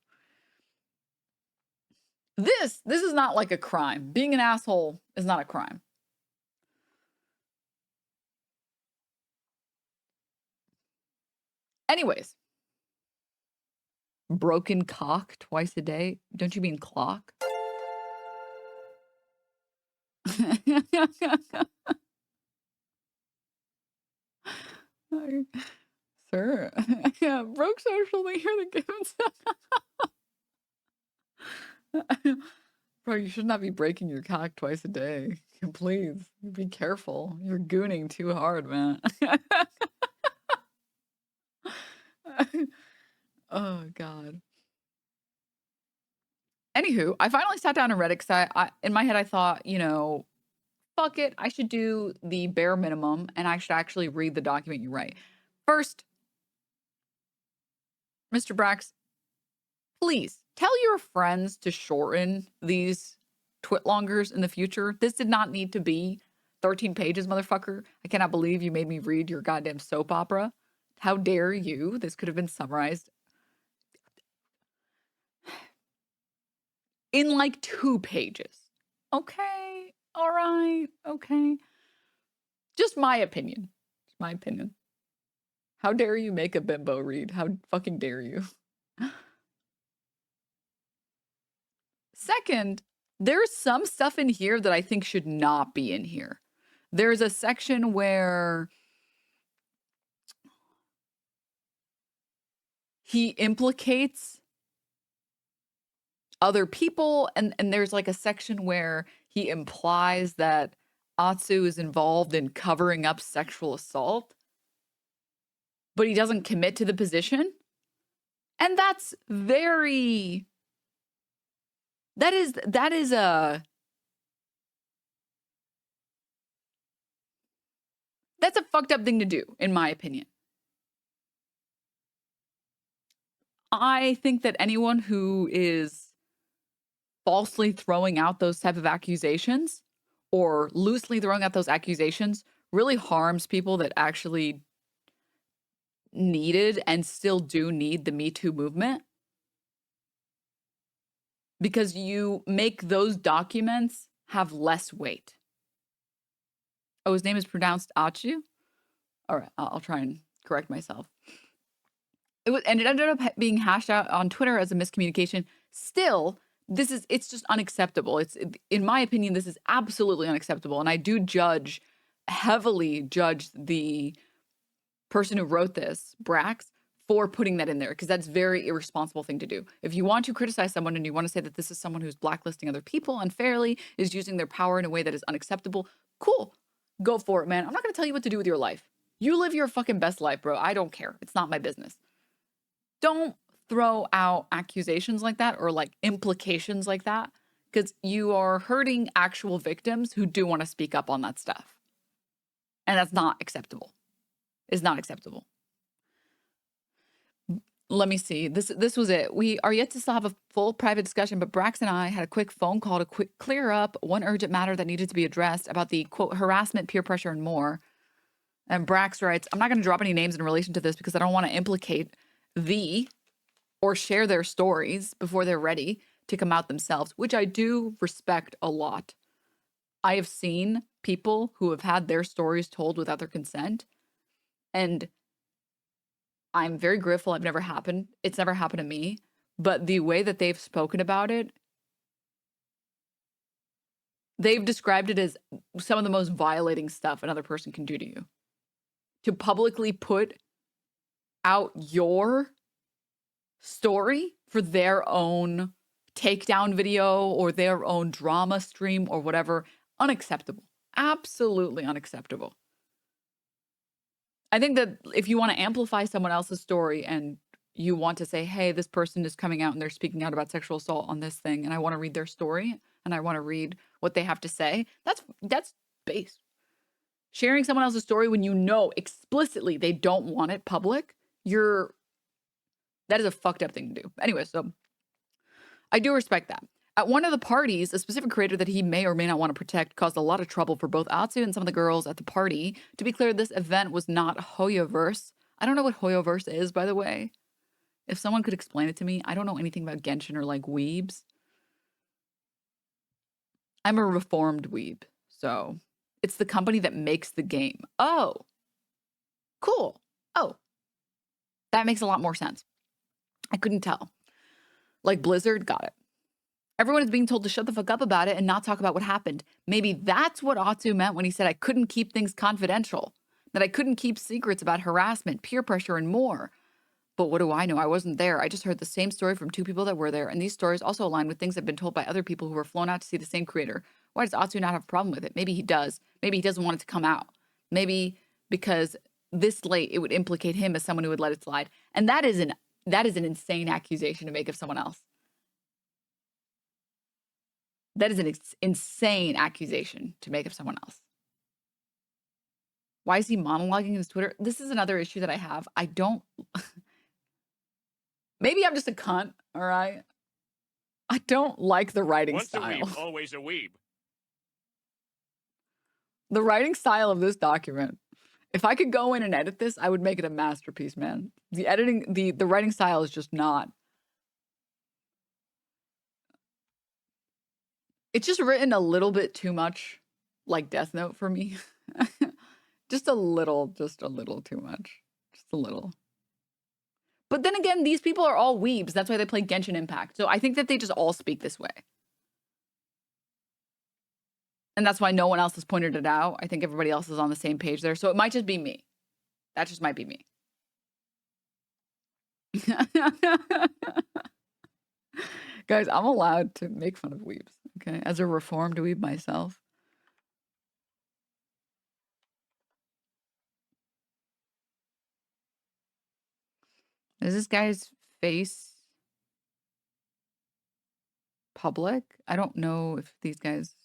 This is not like a crime. Being an asshole is not a crime. Anyways. Broken cock twice a day? Don't you mean clock? Sir, yeah, broke social media the gives. Bro, you should not be breaking your cock twice a day. Please be careful. You're gooning too hard, man. Oh God. Anywho, I finally sat down and read it because I in my head I thought, you know, fuck it, I should do the bare minimum and I should actually read the document you write. First, Mr. Brax, please tell your friends to shorten these Twitlongers in the future. This did not need to be 13 pages, motherfucker. I cannot believe you made me read your goddamn soap opera. How dare you? This could have been summarized in like 2 pages. Okay. All right. Okay. Just my opinion. Just my opinion. How dare you make a bimbo read? How fucking dare you? Second, there's some stuff in here that I think should not be in here. There's a section where he implicates other people, and there's like a section where he implies that Atsu is involved in covering up sexual assault, but he doesn't commit to the position. And that's very That is a that's a fucked up thing to do, in my opinion. I think that anyone who is falsely throwing out those type of accusations or loosely throwing out those accusations really harms people that actually needed and still do need the Me Too movement. Because you make those documents have less weight. Oh, his name is pronounced Achu? All right, I'll try and correct myself. It ended up being hashed out on Twitter as a miscommunication. Still, it's just unacceptable. In my opinion, this is absolutely unacceptable. And I do heavily judge the person who wrote this, Brax, for putting that in there, because that's a very irresponsible thing to do. If you want to criticize someone and you want to say that this is someone who's blacklisting other people unfairly, is using their power in a way that is unacceptable, cool. Go for it, man. I'm not going to tell you what to do with your life. You live your fucking best life, bro. I don't care. It's not my business. Don't throw out accusations like that or like implications like that, because you are hurting actual victims who do want to speak up on that stuff. And that's not acceptable. It's not acceptable. Let me see. This was it. We are yet to still have a full private discussion, but Brax and I had a quick phone call to clear up one urgent matter that needed to be addressed about the, quote, harassment, peer pressure, and more. And Brax writes, I'm not going to drop any names in relation to this because I don't want to implicate or share their stories before they're ready to come out themselves, which I do respect a lot. I have seen people who have had their stories told without their consent, and I'm very grateful it's never happened to me, but the way that they've spoken about it, they've described it as some of the most violating stuff another person can do to you. To publicly put out your story for their own takedown video or their own drama stream or whatever, unacceptable. Absolutely unacceptable. I think that if you want to amplify someone else's story and you want to say, hey, this person is coming out and they're speaking out about sexual assault on this thing, and I want to read their story and I want to read what they have to say, that's base. Sharing someone else's story when you know explicitly they don't want it public, that is a fucked up thing to do. Anyway, so I do respect that. At one of the parties, a specific creator that he may or may not want to protect caused a lot of trouble for both Atsu and some of the girls at the party. To be clear, this event was not Hoyoverse. I don't know what Hoyoverse is, by the way. If someone could explain it to me, I don't know anything about Genshin or like weebs. I'm a reformed weeb, so it's the company that makes the game. Oh, cool. Oh, that makes a lot more sense. I couldn't tell. Like Blizzard, got it. Everyone is being told to shut the fuck up about it and not talk about what happened. Maybe that's what Atsu meant when he said I couldn't keep things confidential, that I couldn't keep secrets about harassment, peer pressure, and more. But what do I know? I wasn't there. I just heard the same story from two people that were there, and these stories also align with things that have been told by other people who were flown out to see the same creator. Why does Atsu not have a problem with it? Maybe he does. Maybe he doesn't want it to come out. Maybe because this late it would implicate him as someone who would let it slide. And that is an insane accusation to make of someone else. That is an insane accusation to make of someone else. Why is he monologuing in his Twitter? This is another issue that I have. I don't... Maybe I'm just a cunt, all right? I don't like the writing Once style. a weeb, always a weeb. The writing style of this document. If I could go in and edit this, I would make it a masterpiece, man. The editing, the writing style is just not. It's just written a little bit too much like Death Note for me. just a little too much. Just a little. But then again, these people are all weebs. That's why they play Genshin Impact. So I think that they just all speak this way. And that's why no one else has pointed it out. I think everybody else is on the same page there. So it might just be me. That just might be me. Guys, I'm allowed to make fun of weebs, okay? As a reformed weeb myself. Is this guy's face public. I don't know if these guys...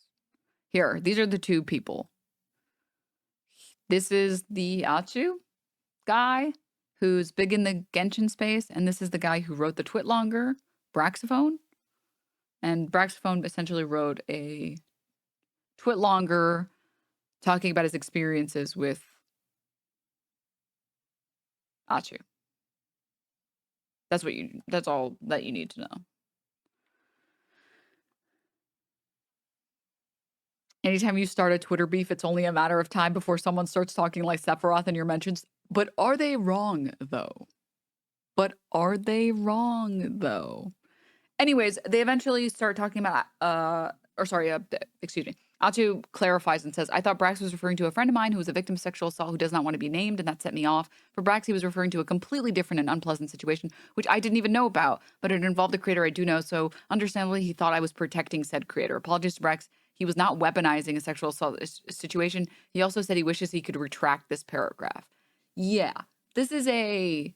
Here, these are the two people. This is the Achu guy who's big in the Genshin space, and this is the guy who wrote the Twitlonger, Braxophone. And Braxophone essentially wrote a Twitlonger talking about his experiences with Achu. That's all that you need to know. Anytime you start a Twitter beef, it's only a matter of time before someone starts talking like Sephiroth in your mentions. But are they wrong, though? Anyways, they eventually start talking about, excuse me. Atu clarifies and says, I thought Brax was referring to a friend of mine who was a victim of sexual assault who does not want to be named, and that set me off. For Brax, he was referring to a completely different and unpleasant situation, which I didn't even know about, but it involved a creator I do know, so understandably, he thought I was protecting said creator. Apologies to Brax. He was not weaponizing a sexual assault situation. He also said he wishes he could retract this paragraph. Yeah, this is a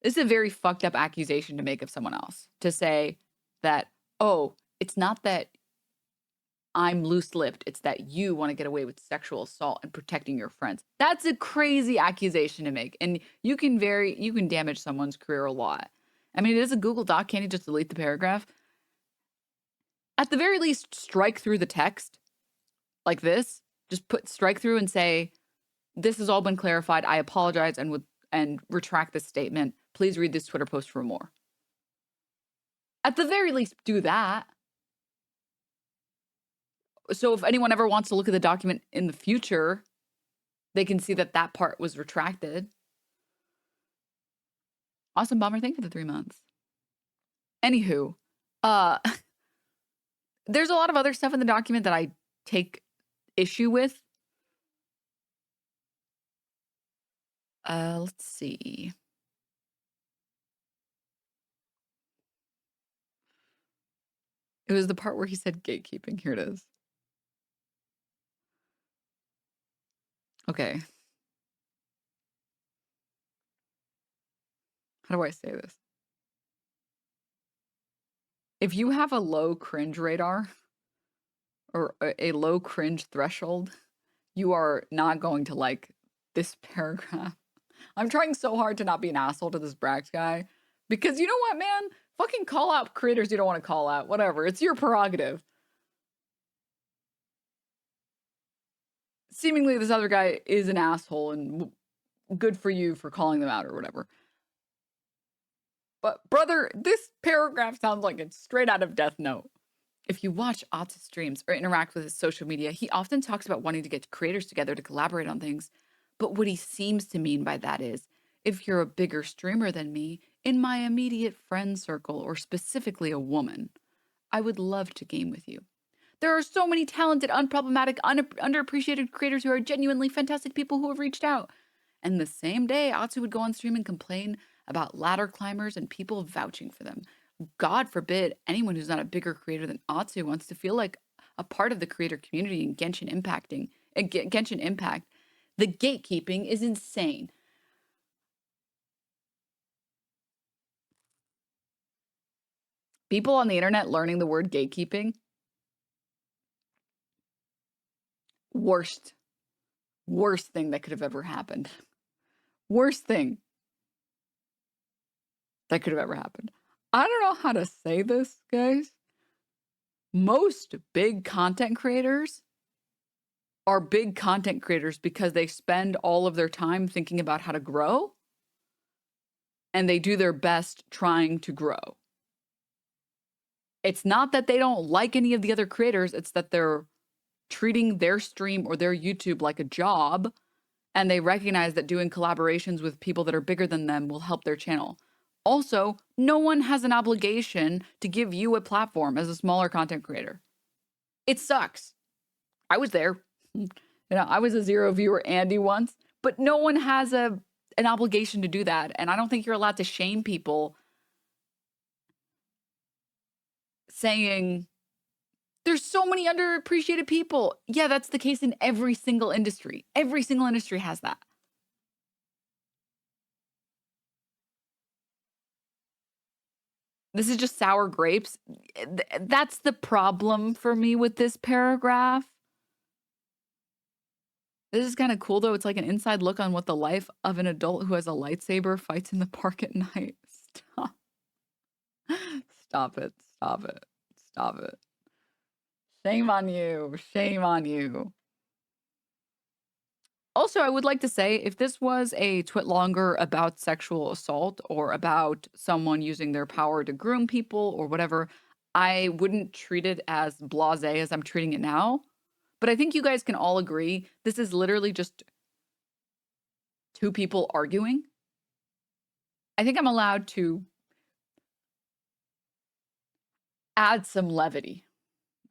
very fucked up accusation to make of someone else. To say that, oh, it's not that I'm loose-lipped, it's that you want to get away with sexual assault and protecting your friends. That's a crazy accusation to make. And you can damage someone's career a lot. I mean, it is a Google Doc. Can't you just delete the paragraph? At the very least, strike through the text like this. Just strike through and say, this has all been clarified. I apologize and retract this statement. Please read this Twitter post for more. At the very least, do that. So if anyone ever wants to look at the document in the future, they can see that that part was retracted. Awesome Bomber, thank you for the 3 months. Anywho, there's a lot of other stuff in the document that I take issue with. Let's see. It was the part where he said gatekeeping. Here it is. Okay. How do I say this? If you have a low cringe radar or a low cringe threshold, you are not going to like this paragraph. I'm trying so hard to not be an asshole to this Brax guy because you know what, man? Fucking call out creators you don't want to call out. Whatever. It's your prerogative. Seemingly this other guy is an asshole and good for you for calling them out or whatever. But brother, this paragraph sounds like it's straight out of Death Note. If you watch Ot's streams or interact with his social media, he often talks about wanting to get creators together to collaborate on things. But what he seems to mean by that is, if you're a bigger streamer than me, in my immediate friend circle, or specifically a woman, I would love to game with you. There are so many talented, unproblematic, underappreciated creators who are genuinely fantastic people who have reached out. And the same day, Atsu would go on stream and complain about ladder climbers and people vouching for them. God forbid anyone who's not a bigger creator than Atsu wants to feel like a part of the creator community in Genshin Impact. The gatekeeping is insane. People on the internet learning the word gatekeeping. Worst thing that could have ever happened. Worst thing that could have ever happened. I don't know how to say this, guys. Most big content creators are big content creators because they spend all of their time thinking about how to grow and they do their best trying to grow. It's not that they don't like any of the other creators, it's that they're treating their stream or their YouTube like a job, and they recognize that doing collaborations with people that are bigger than them will help their channel. Also, no one has an obligation to give you a platform as a smaller content creator. It sucks. I was there. I was a 0 viewer Andy once, but no one has an obligation to do that, and I don't think you're allowed to shame people saying there's so many underappreciated people. Yeah, that's the case in every single industry. Every single industry has that. This is just sour grapes. That's the problem for me with this paragraph. This is kind of cool, though. It's like an inside look on what the life of an adult who has a lightsaber fights in the park at night. Stop. Stop it. Stop it. Stop it. Shame on you. Shame on you. Also, I would like to say, if this was a Twitlonger about sexual assault or about someone using their power to groom people or whatever, I wouldn't treat it as blasé as I'm treating it now. But I think you guys can all agree this is literally just two people arguing. I think I'm allowed to add some levity.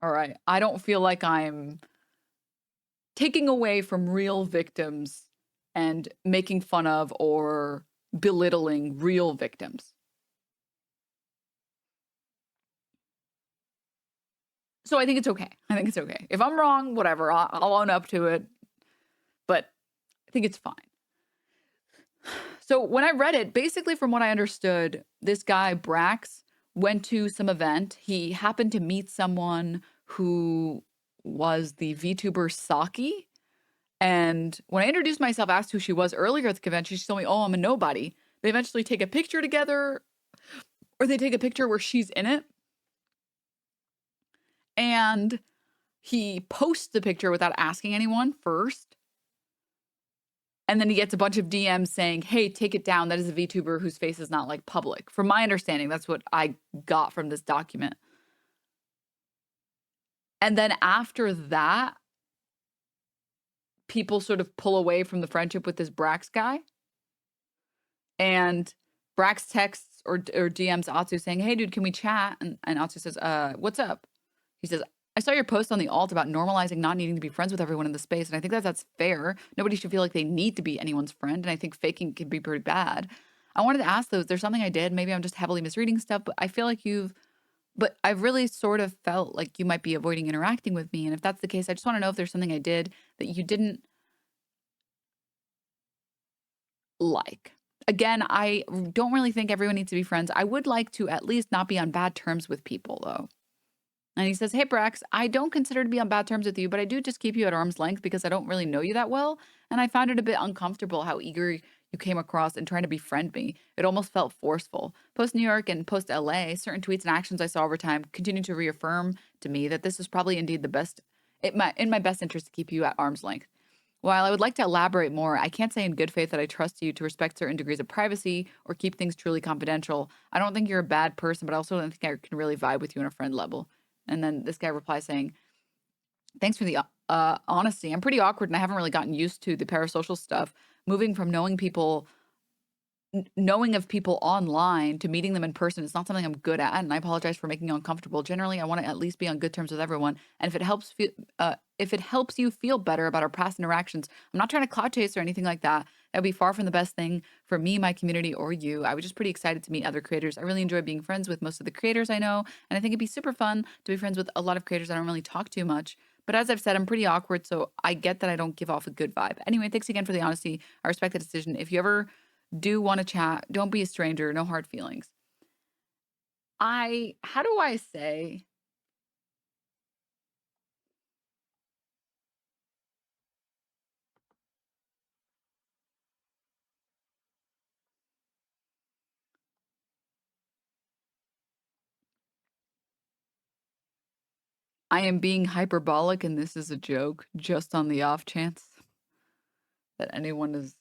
All right. I don't feel like I'm taking away from real victims and making fun of or belittling real victims. So I think it's okay. I think it's okay. If I'm wrong, whatever, I'll own up to it. But I think it's fine. So when I read it, basically from what I understood, this guy, Brax, went to some event. He happened to meet someone who was the VTuber Saki. And when I introduced myself, asked who she was earlier at the convention, she told me, oh, I'm a nobody. They eventually take a picture together, or they take a picture where she's in it. And he posts the picture without asking anyone first. And then he gets a bunch of DMs saying, hey, take it down. That is a VTuber whose face is not like public. From my understanding, that's what I got from this document. And then after that, people sort of pull away from the friendship with this Brax guy. And Brax texts or DMs Atsu saying, hey, dude, can we chat? And Atsu says, what's up? He says, I saw your post on the alt about normalizing not needing to be friends with everyone in the space. And I think that's fair. Nobody should feel like they need to be anyone's friend. And I think faking can be pretty bad. I wanted to ask though, is there something I did? Maybe I'm just heavily misreading stuff, but I feel like but I've really sort of felt like you might be avoiding interacting with me. And if that's the case, I just want to know if there's something I did that you didn't like. Again, I don't really think everyone needs to be friends. I would like to at least not be on bad terms with people, though. And he says, hey, Brax, I don't consider to be on bad terms with you, but I do just keep you at arm's length because I don't really know you that well. And I found it a bit uncomfortable how eager you came across in trying to befriend me. It almost felt forceful. Post New York and post LA, certain tweets and actions I saw over time continue to reaffirm to me that this is probably indeed the best, in my best interest to keep you at arm's length. While I would like to elaborate more, I can't say in good faith that I trust you to respect certain degrees of privacy or keep things truly confidential. I don't think you're a bad person, but I also don't think I can really vibe with you on a friend level. And then this guy replies saying, thanks for the honesty. I'm pretty awkward and I haven't really gotten used to the parasocial stuff. Moving from knowing of people online to meeting them in person is not something I'm good at, and I apologize for making you uncomfortable. Generally, I want to at least be on good terms with everyone, and if it helps you feel better about our past interactions, I'm not trying to clout chase or anything like that. That would be far from the best thing for me, my community, or you. I was just pretty excited to meet other creators. I really enjoy being friends with most of the creators I know, and I think it'd be super fun to be friends with a lot of creators I don't really talk to much. But as I've said, I'm pretty awkward, so I get that I don't give off a good vibe. Anyway, thanks again for the honesty. I respect the decision. If you ever do want to chat, don't be a stranger. No hard feelings. How do I say? I am being hyperbolic and this is a joke, just on the off chance that anyone is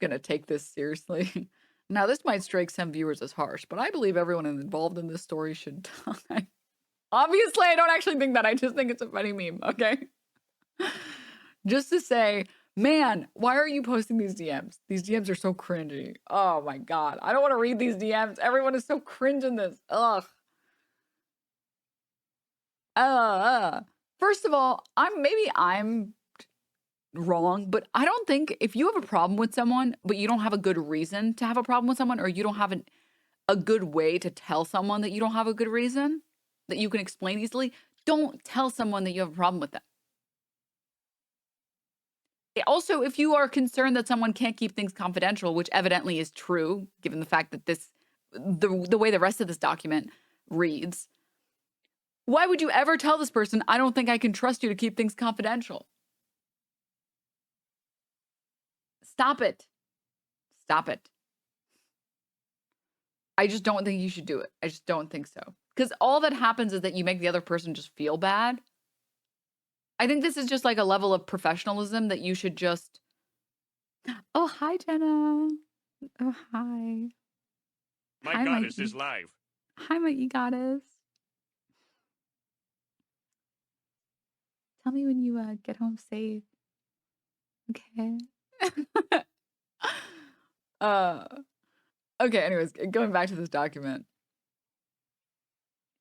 going to take this seriously. Now, this might strike some viewers as harsh, but I believe everyone involved in this story should die. Obviously, I don't actually think that. I just think it's a funny meme, okay? Just to say, man, why are you posting these DMs? These DMs are so cringy. Oh my God. I don't want to read these DMs. Everyone is so cringe in this. Ugh. First of all, I'm wrong, but I don't think if you have a problem with someone, but you don't have a good reason to have a problem with someone, or you don't have a good way to tell someone that you don't have a good reason that you can explain easily, don't tell someone that you have a problem with them. Also, if you are concerned that someone can't keep things confidential, which evidently is true, given the fact that this the way the rest of this document reads. Why would you ever tell this person, I don't think I can trust you to keep things confidential? Stop it. Stop it. I just don't think you should do it. I just don't think so. Because all that happens is that you make the other person just feel bad. I think this is just like a level of professionalism that you should just... Oh, hi, Jenna. Oh, hi. My Hi, goddess Mikey. is live. Hi, my e-goddess. Tell me when you get home safe. Okay. Okay, anyways, going back to this document.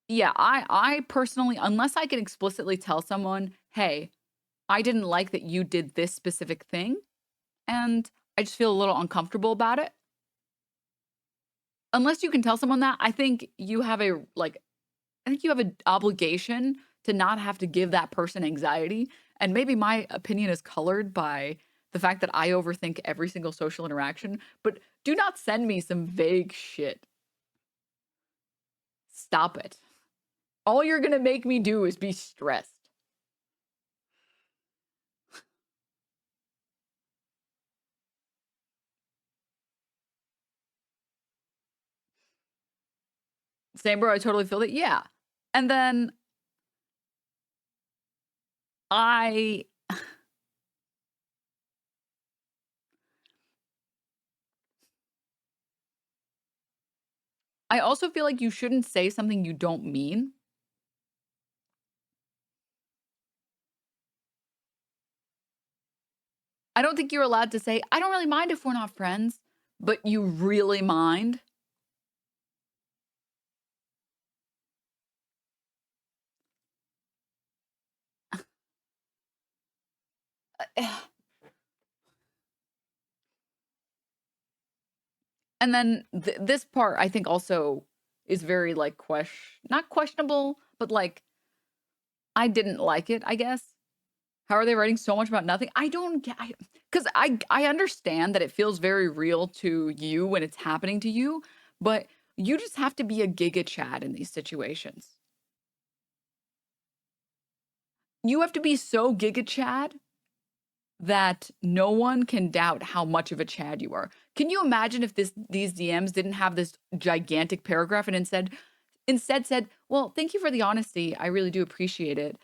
Yeah, I personally, unless I can explicitly tell someone, hey, I didn't like that you did this specific thing, and I just feel a little uncomfortable about it. Unless you can tell someone that, I think you have an obligation to not have to give that person anxiety. And maybe my opinion is colored by the fact that I overthink every single social interaction, but do not send me some vague shit. Stop it. All you're gonna make me do is be stressed. Same, bro, I totally feel it. Yeah. And then I also feel like you shouldn't say something you don't mean. I don't think you're allowed to say, I don't really mind if we're not friends, but you really mind. And then this part, I think, also is very like not questionable, but like I didn't like it, I guess. How are they writing so much about nothing? I don't get, because I understand that it feels very real to you when it's happening to you, but you just have to be a Giga Chad in these situations. You have to be so Giga Chad that no one can doubt how much of a Chad you are. Can you imagine if these DMs didn't have this gigantic paragraph and instead said, well, thank you for the honesty. I really do appreciate it.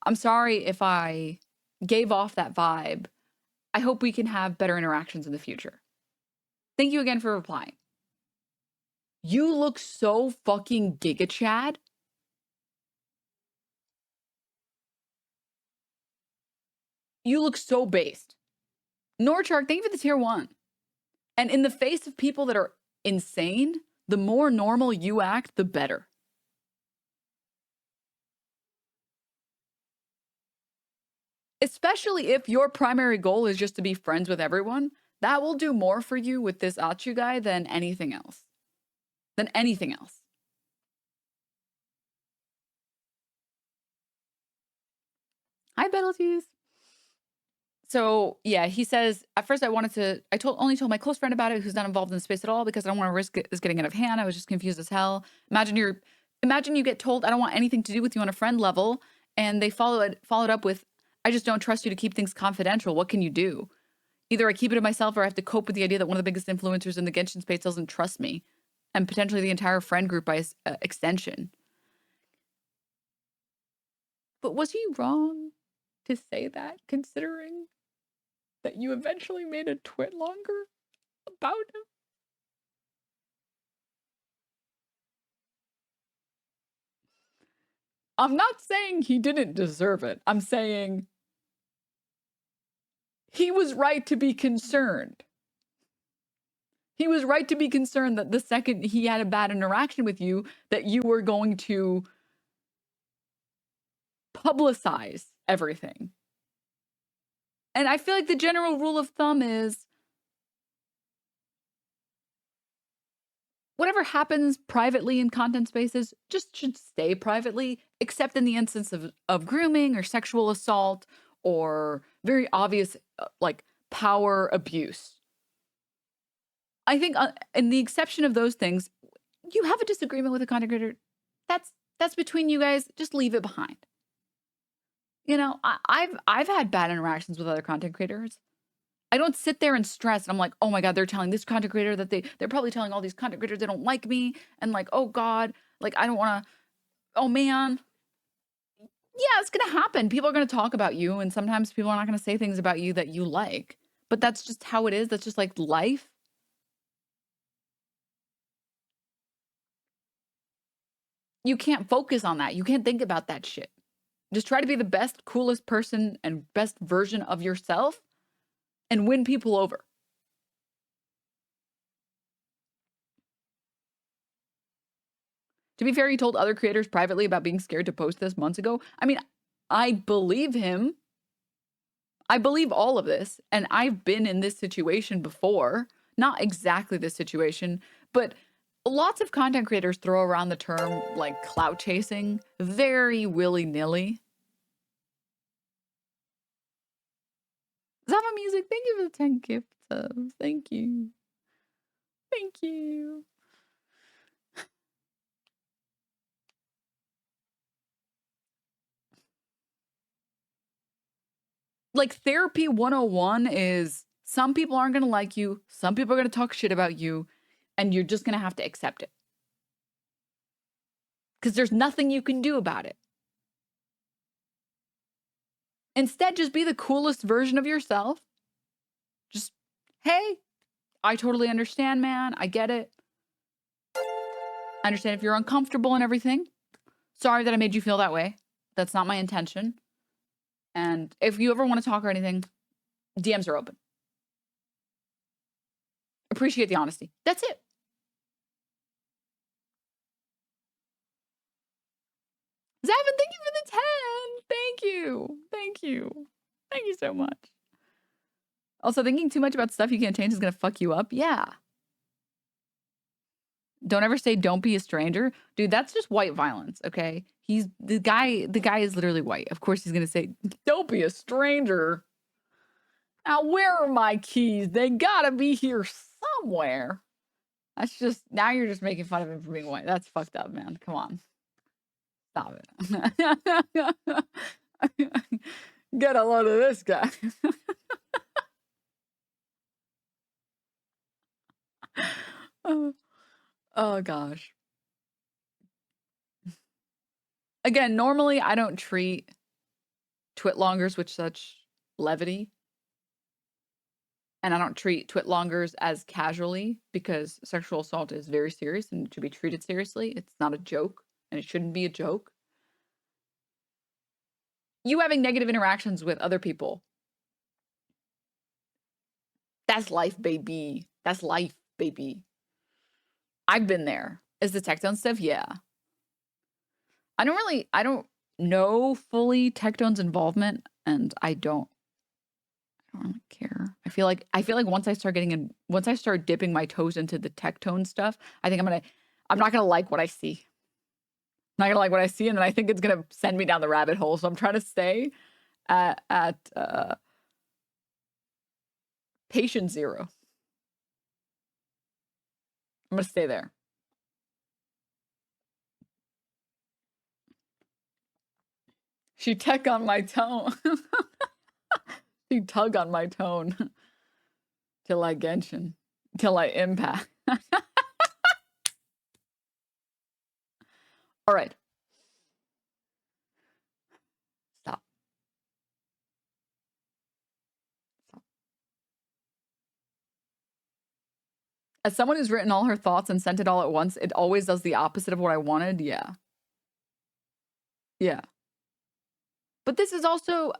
I'm sorry if I gave off that vibe. I hope we can have better interactions in the future. Thank you again for replying. You look so fucking Giga Chad. You look so based. Norchark, thank you for the tier 1. And in the face of people that are insane, the more normal you act, the better. Especially if your primary goal is just to be friends with everyone, that will do more for you with this Achu guy than anything else. Hi, Betelgeuse. So yeah, he says, at first I only told my close friend about it who's not involved in the space at all because I don't want to risk this getting out of hand. I was just confused as hell. Imagine you get told I don't want anything to do with you on a friend level, and they followed up with, I just don't trust you to keep things confidential. What can you do? Either I keep it to myself or I have to cope with the idea that one of the biggest influencers in the Genshin space doesn't trust me, and potentially the entire friend group by extension. But was he wrong to say that, considering that you eventually made a Twitlonger about him? I'm not saying he didn't deserve it. I'm saying he was right to be concerned. He was right to be concerned that the second he had a bad interaction with you, that you were going to publicize everything. And I feel like the general rule of thumb is whatever happens privately in content spaces just should stay privately, except in the instance of grooming or sexual assault or very obvious like power abuse. I think in the exception of those things, you have a disagreement with a content creator, that's between you guys. Just leave it behind. You know, I've had bad interactions with other content creators. I don't sit there and stress. And I'm like, oh my God, they're telling this content creator that they're probably telling all these content creators they don't like me. And like, oh God, like I don't want to, oh man. Yeah, it's going to happen. People are going to talk about you. And sometimes people are not going to say things about you that you like. But that's just how it is. That's just like life. You can't focus on that. You can't think about that shit. Just try to be the best, coolest person and best version of yourself and win people over. To be fair, he told other creators privately about being scared to post this months ago. I mean, I believe him. I believe all of this. And I've been in this situation before. Not exactly this situation, but lots of content creators throw around the term like clout chasing very willy-nilly. Zava Music, thank you for the 10 gift subs. Thank you. Thank you. Like therapy 101 is some people aren't going to like you. Some people are going to talk shit about you. And you're just going to have to accept it. Because there's nothing you can do about it. Instead, just be the coolest version of yourself. Just, hey, I totally understand, man. I get it. I understand if you're uncomfortable and everything. Sorry that I made you feel that way. That's not my intention. And if you ever want to talk or anything, DMs are open. Appreciate the honesty. That's it. Zavin, thank you for the 10. Thank you. Thank you. Thank you so much. Also, thinking too much about stuff you can't change is going to fuck you up. Yeah. Don't ever say don't be a stranger. Dude, that's just white violence, okay? He's the guy is literally white. Of course he's going to say don't be a stranger. Now, where are my keys? They got to be here somewhere. That's just, now you're just making fun of him for being white. That's fucked up, man. Come on. Stop it. Get a load of this guy. Oh gosh. Again, normally I don't treat Twitlongers with such levity. And I don't treat Twitlongers as casually because sexual assault is very serious and should be treated seriously. It's not a joke and it shouldn't be a joke. You having negative interactions with other people. That's life, baby. That's life, baby. I've been there. Is the Tectone stuff? Yeah. I don't know fully Tectone's involvement, and I don't really care. I feel like once I start dipping my toes into the Tectone stuff, I think I'm not gonna like what I see. I'm not gonna like what I see, and then I think it's gonna send me down the rabbit hole. So I'm trying to stay at patient 0. I'm gonna stay there. She tech on my tone. She tug on my tone. Till I Genshin. Till I impact. All right. Stop. As someone who's written all her thoughts and sent it all at once, it always does the opposite of what I wanted. Yeah. Yeah. But this is also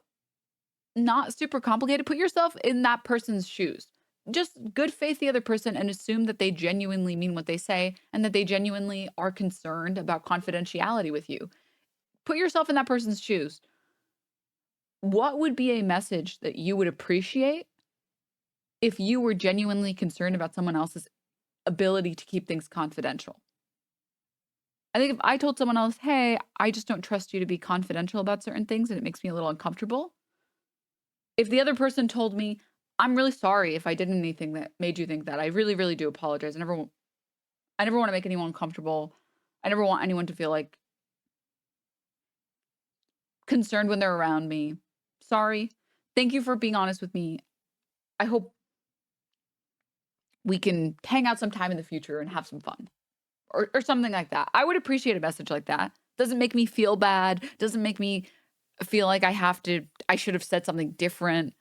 not super complicated. Put yourself in that person's shoes. Just good faith the other person and assume that they genuinely mean what they say and that they genuinely are concerned about confidentiality with you. Put yourself in that person's shoes. What would be a message that you would appreciate if you were genuinely concerned about someone else's ability to keep things confidential? I think if I told someone else, hey, I just don't trust you to be confidential about certain things and it makes me a little uncomfortable. If the other person told me, I'm really sorry if I did anything that made you think that. I really, really do apologize. I never I never want to make anyone uncomfortable. I never want anyone to feel like concerned when they're around me. Sorry. Thank you for being honest with me. I hope we can hang out sometime in the future and have some fun. Or something like that. I would appreciate a message like that. Doesn't make me feel bad. Doesn't make me feel like I should have said something different.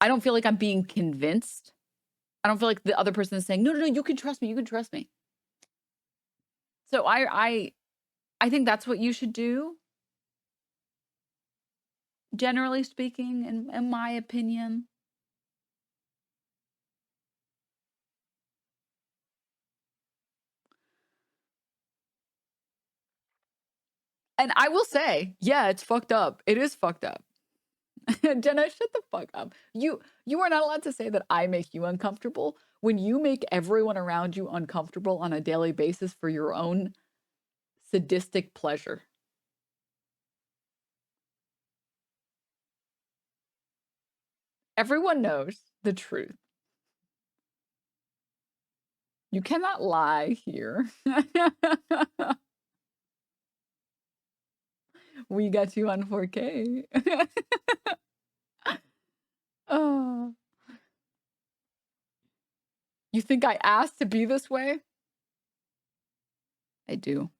I don't feel like I'm being convinced. I don't feel like the other person is saying, no, you can trust me. You can trust me. So I think that's what you should do. Generally speaking, in my opinion. And I will say, yeah, it's fucked up. It is fucked up. Jenna, shut the fuck up. You are not allowed to say that I make you uncomfortable when you make everyone around you uncomfortable on a daily basis for your own sadistic pleasure. Everyone knows the truth. You cannot lie here. We got you on 4K. Oh. You think I asked to be this way? I do.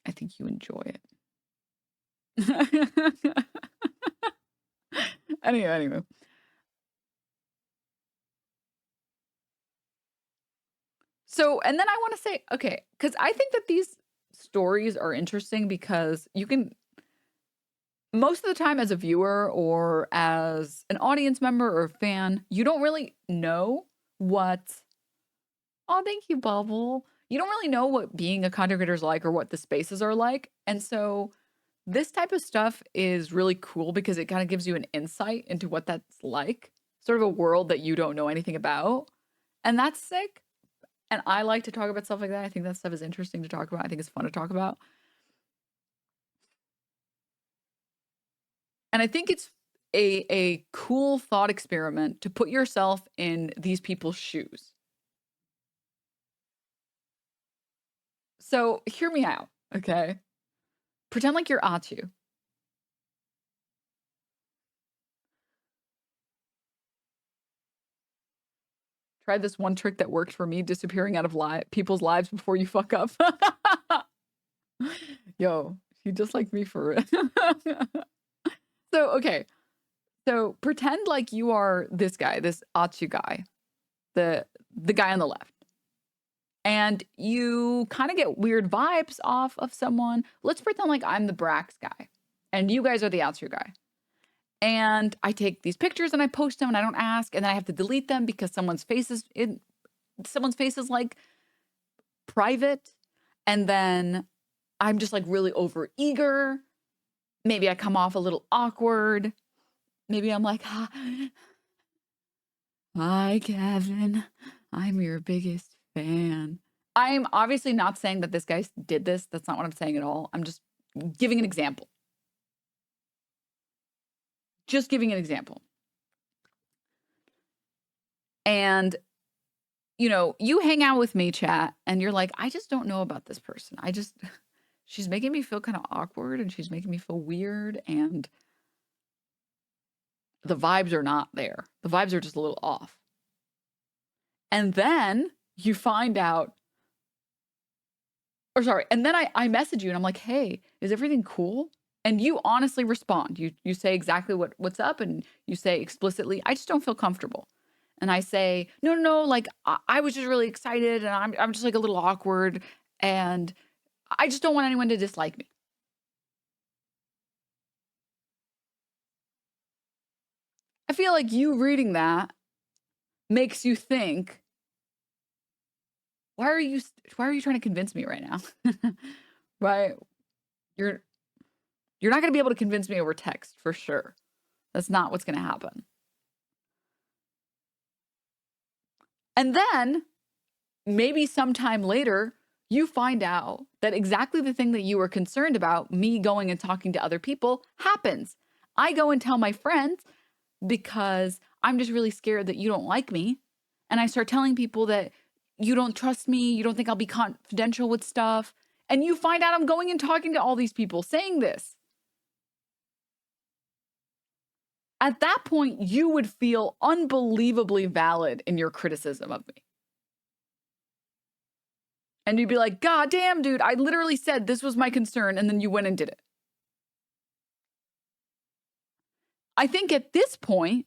I think you enjoy it. Anyway. So, and then I want to say, okay, because I think that these stories are interesting because you can, most of the time as a viewer or as an audience member or a fan, you don't really know what, oh, thank you, Bubble. You don't really know what being a content creator is like or what the spaces are like. And so this type of stuff is really cool because it kind of gives you an insight into what that's like, sort of a world that you don't know anything about. And that's sick. And I like to talk about stuff like that. I think that stuff is interesting to talk about. I think it's fun to talk about. And I think it's a cool thought experiment to put yourself in these people's shoes. So hear me out, okay? Pretend like you're Atu. Try this one trick that worked for me, disappearing out of people's lives before you fuck up. Yo, you just like me for it. So, okay. So pretend like you are this guy, this Atu guy, the guy on the left. And you kind of get weird vibes off of someone. Let's pretend like I'm the Brax guy and you guys are the Atu guy. And I take these pictures and I post them and I don't ask. And then I have to delete them because someone's face is like private. And then I'm just like really over eager. Maybe I come off a little awkward. Maybe I'm like, hi, Kevin. I'm your biggest fan. I'm obviously not saying that this guy did this. That's not what I'm saying at all. I'm just giving an example. Just giving an example. And, you know, you hang out with me, chat, and you're like, I just don't know about this person. She's making me feel kind of awkward and she's making me feel weird and the vibes are not there. The vibes are just a little off. And then you find out, and then I message you and I'm like, hey, is everything cool? And you honestly respond. You say exactly what's up and you say explicitly, I just don't feel comfortable. And I say, no, like I was just really excited and I'm just like a little awkward and I just don't want anyone to dislike me. I feel like you reading that makes you think, why are you trying to convince me right now? Right? You're not going to be able to convince me over text for sure. That's not what's going to happen. And then maybe sometime later, you find out that exactly the thing that you were concerned about, me going and talking to other people, happens. I go and tell my friends because I'm just really scared that you don't like me. And I start telling people that you don't trust me, you don't think I'll be confidential with stuff. And you find out I'm going and talking to all these people saying this. At that point, you would feel unbelievably valid in your criticism of me. And you'd be like, God damn, dude, I literally said this was my concern, and then you went and did it. I think at this point,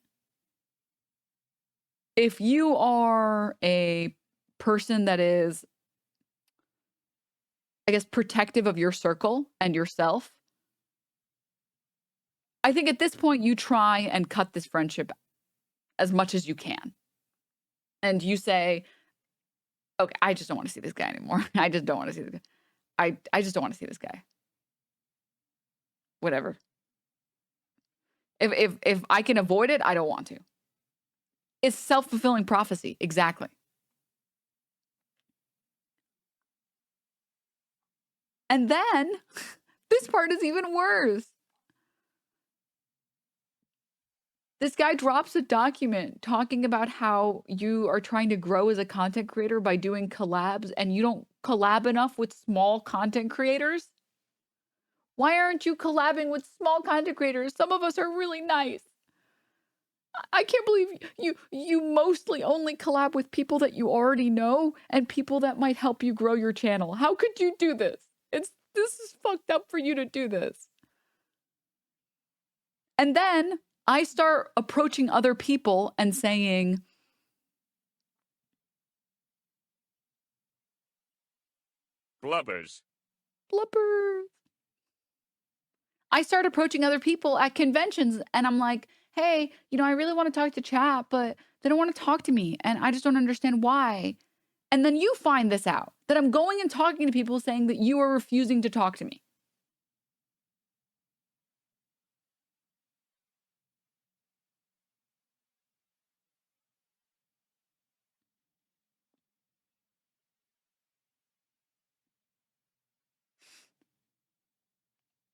if you are a person that is, I guess, protective of your circle and yourself, I think at this point you try and cut this friendship as much as you can. And you say, okay, I just don't want to see this guy anymore. I just don't want to see this guy. I just don't want to see this guy. Whatever. If I can avoid it, I don't want to. It's self-fulfilling prophecy. Exactly. And then this part is even worse. This guy drops a document talking about how you are trying to grow as a content creator by doing collabs, and you don't collab enough with small content creators. Why aren't you collabing with small content creators? Some of us are really nice. I can't believe you mostly only collab with people that you already know and people that might help you grow your channel. How could you do this? This is fucked up for you to do this. And then I start approaching other people and saying, Blubbers. Blubbers. I start approaching other people at conventions and I'm like, hey, I really want to talk to chat, but they don't want to talk to me. And I just don't understand why. And then you find this out, that I'm going and talking to people saying that you are refusing to talk to me.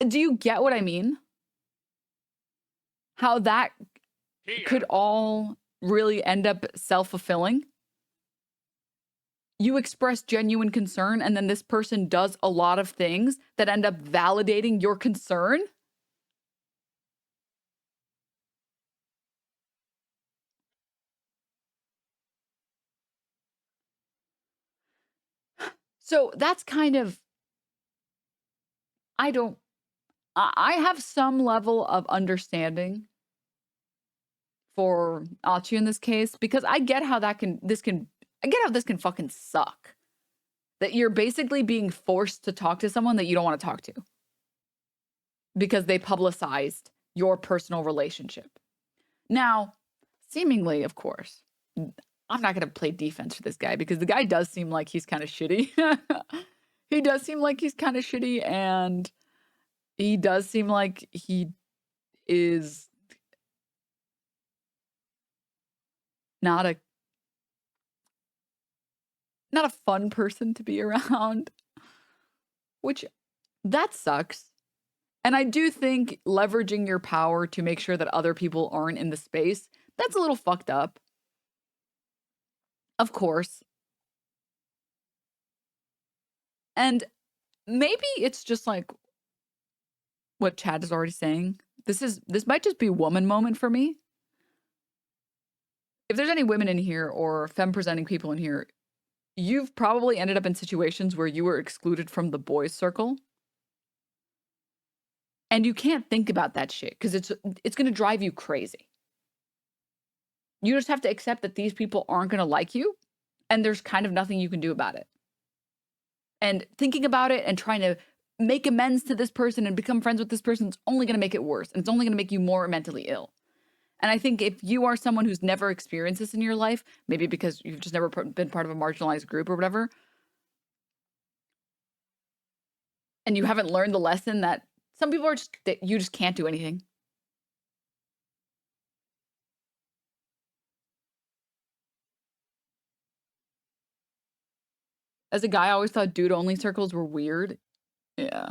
Do you get what I mean? How that Here. could all really end up self-fulfilling? You express genuine concern, and then this person does a lot of things that end up validating your concern? So that's kind of, I have some level of understanding for Achu in this case, because I get how I get how this can fucking suck. That you're basically being forced to talk to someone that you don't want to talk to because they publicized your personal relationship. Now, seemingly, of course, I'm not going to play defense for this guy because the guy does seem like he's kind of shitty. He does seem like he's kind of shitty, and he does seem like he is not a fun person to be around, which that sucks. And I do think leveraging your power to make sure that other people aren't in the space, that's a little fucked up. Of course. And maybe it's just like what Chad is already saying. This might just be woman moment for me. If there's any women in here or femme presenting people in here, you've probably ended up in situations where you were excluded from the boys' circle. And you can't think about that shit because it's going to drive you crazy. You just have to accept that these people aren't going to like you, and there's kind of nothing you can do about it. And thinking about it and trying to make amends to this person and become friends with this person is only going to make it worse, and it's only going to make you more mentally ill. And I think if you are someone who's never experienced this in your life, maybe because you've just never been part of a marginalized group or whatever, and you haven't learned the lesson that some people are just, that you just can't do anything. As a guy, I always thought dude-only circles were weird. Yeah.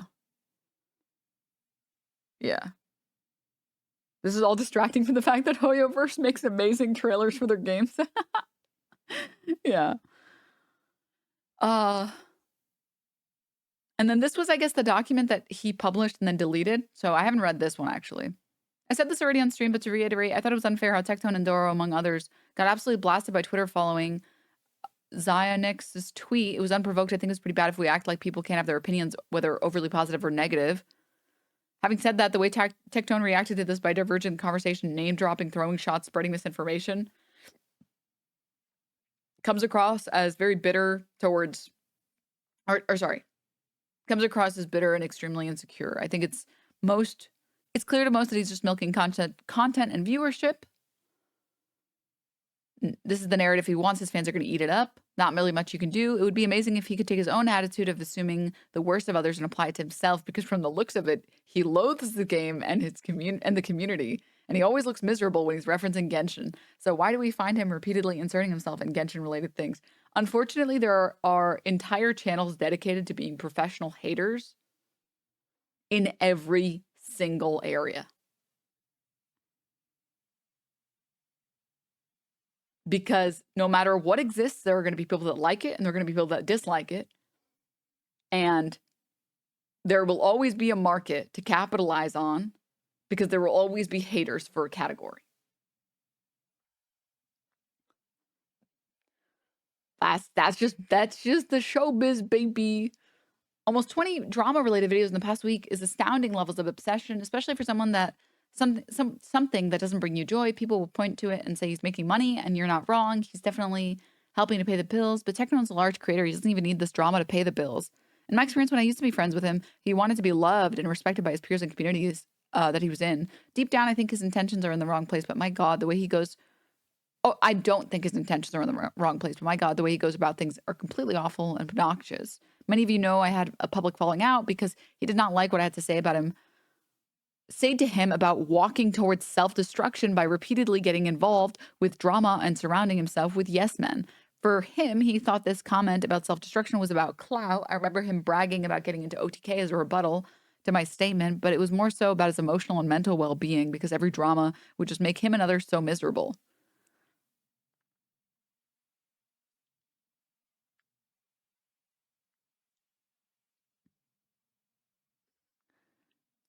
Yeah. This is all distracting from the fact that Hoyoverse makes amazing trailers for their games. Yeah. And then this was, I guess, the document that he published and then deleted. So I haven't read this one, actually. I said this already on stream, but to reiterate, I thought it was unfair how Tectone and Doro, among others, got absolutely blasted by Twitter following Zionix's tweet. It was unprovoked. I think it's pretty bad if we act like people can't have their opinions, whether overly positive or negative. Having said that, the way Tectone reacted to this by divergent conversation, name-dropping, throwing shots, spreading misinformation, comes across as very bitter towards, comes across as bitter and extremely insecure. I think it's clear to most that he's just milking content and viewership. This is the narrative he wants. His fans are going to eat it up. Not really much you can do. It would be amazing if he could take his own attitude of assuming the worst of others and apply it to himself, because from the looks of it, he loathes the game and his the community, and he always looks miserable when he's referencing Genshin. So why do we find him repeatedly inserting himself in Genshin-related things? Unfortunately, there are entire channels dedicated to being professional haters in every single area. Because no matter what exists, there are going to be people that like it and there are going to be people that dislike it. And there will always be a market to capitalize on, because there will always be haters for a category. That's just the showbiz, baby. Almost 20 drama-related videos in the past week is astounding levels of obsession, especially for someone that something that doesn't bring you joy. People will point to it and say he's making money, and you're not wrong. He's definitely helping to pay the bills, but Tectone's a large creator. He doesn't even need this drama to pay the bills. In my experience, when I used to be friends with him, he wanted to be loved and respected by his peers and communities that he was in. Deep down, I think his intentions are in the wrong place, but my God, the way he goes... Oh, I don't think his intentions are in the wrong place, but my God, the way he goes about things are completely awful and obnoxious. Many of you know I had a public falling out because he did not like what I had to say to him about walking towards self-destruction by repeatedly getting involved with drama and surrounding himself with yes men. For him, he thought this comment about self-destruction was about clout. I remember him bragging about getting into OTK as a rebuttal to my statement, but it was more so about his emotional and mental well-being, because every drama would just make him and others so miserable.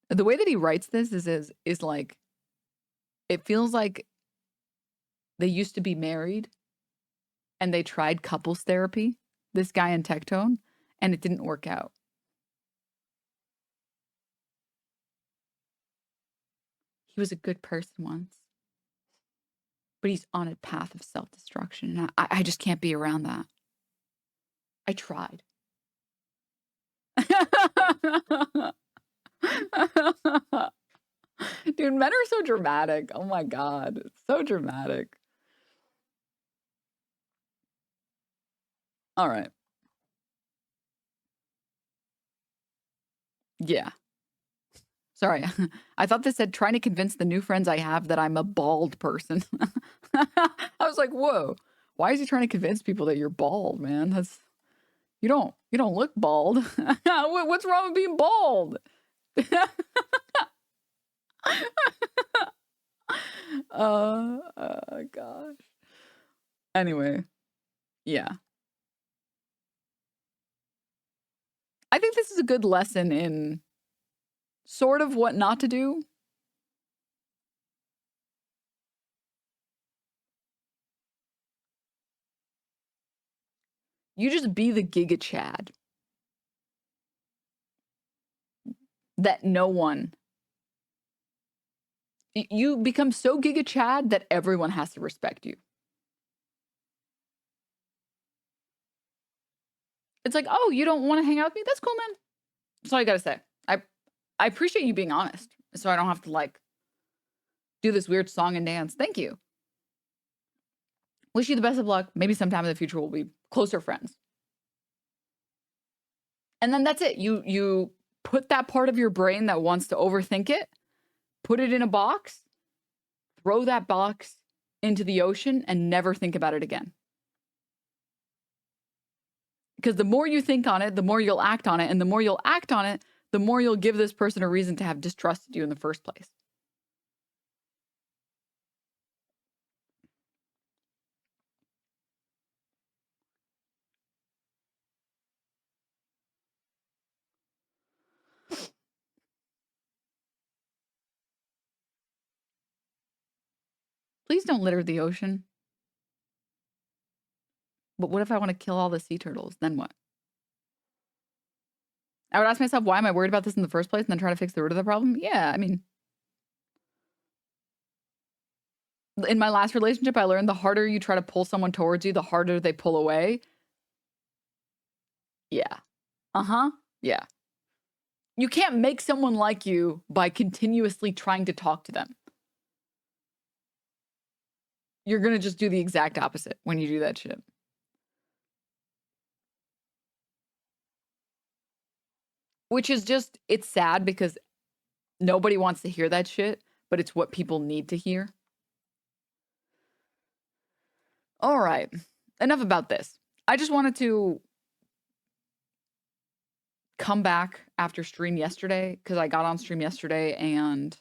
The way that he writes this is like, it feels like they used to be married and they tried couples therapy, this guy and Tectone, and it didn't work out. He was a good person once, but he's on a path of self-destruction, and I just can't be around that. I tried. Dude, men are so dramatic. Oh my God. It's so dramatic. All right. Yeah. Sorry. I thought this said trying to convince the new friends I have that I'm a bald person. I was like, whoa. Why is he trying to convince people that you're bald, man? You don't look bald. What's wrong with being bald? Gosh. Anyway, yeah. I think this is a good lesson in sort of what not to do. You just be the Giga Chad that no one... You become so Giga Chad that everyone has to respect you. It's like, oh, you don't want to hang out with me? That's cool, man. That's all you got to say. I appreciate you being honest, so I don't have to, like, do this weird song and dance. Thank you. Wish you the best of luck. Maybe sometime in the future we'll be closer friends. And then that's it. You put that part of your brain that wants to overthink it, put it in a box, throw that box into the ocean, and never think about it again. Because the more you think on it, the more you'll act on it. And the more you'll act on it, the more you'll give this person a reason to have distrusted you in the first place. Please don't litter the ocean. But what if I want to kill all the sea turtles? Then what? I would ask myself, why am I worried about this in the first place and then try to fix the root of the problem? Yeah, I mean, in my last relationship, I learned the harder you try to pull someone towards you, the harder they pull away. Yeah. Uh-huh. Yeah. You can't make someone like you by continuously trying to talk to them. You're going to just do the exact opposite when you do that shit. Which is just, it's sad because nobody wants to hear that shit, but it's what people need to hear. All right. Enough about this. I just wanted to come back after stream yesterday because I got on stream yesterday and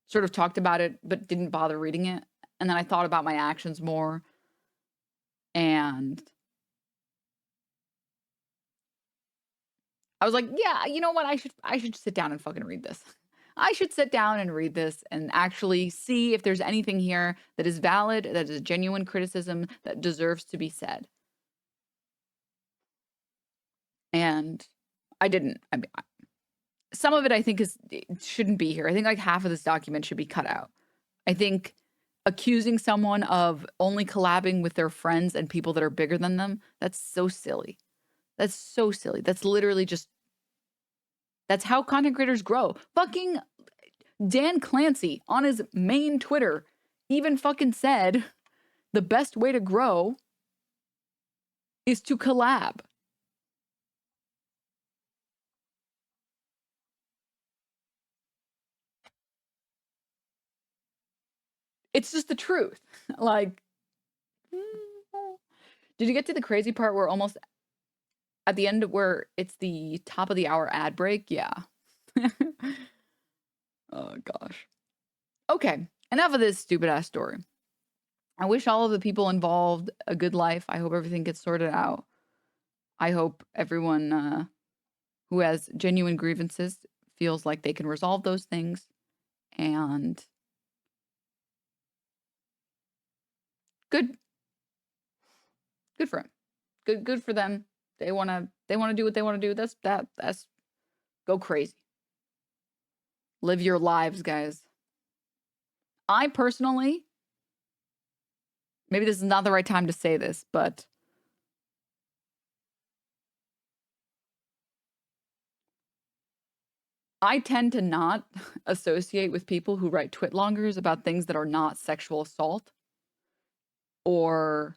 sort of talked about it, but didn't bother reading it. And then I thought about my actions more. And I was like, yeah, you know what? I should sit down and fucking read this. I should sit down and read this and actually see if there's anything here that is valid, that is a genuine criticism that deserves to be said. And I didn't. I mean, some of it I think it shouldn't be here. I think like half of this document should be cut out. I think accusing someone of only collabing with their friends and people that are bigger than them, that's so silly. That's so silly. That's literally just, that's how content creators grow. Fucking Dan Clancy on his main Twitter even fucking said the best way to grow is to collab. It's just the truth. Like, did you get to the crazy part where almost at the end where it's the top of the hour ad break? Yeah. Oh, gosh. Okay. Enough of this stupid ass story. I wish all of the people involved a good life. I hope everything gets sorted out. I hope everyone who has genuine grievances feels like they can resolve those things. And good for him. Good for them. They want to do what they want to do. That's go crazy. Live your lives, guys. I personally, maybe this is not the right time to say this, but I tend to not associate with people who write Twitlongers about things that are not sexual assault or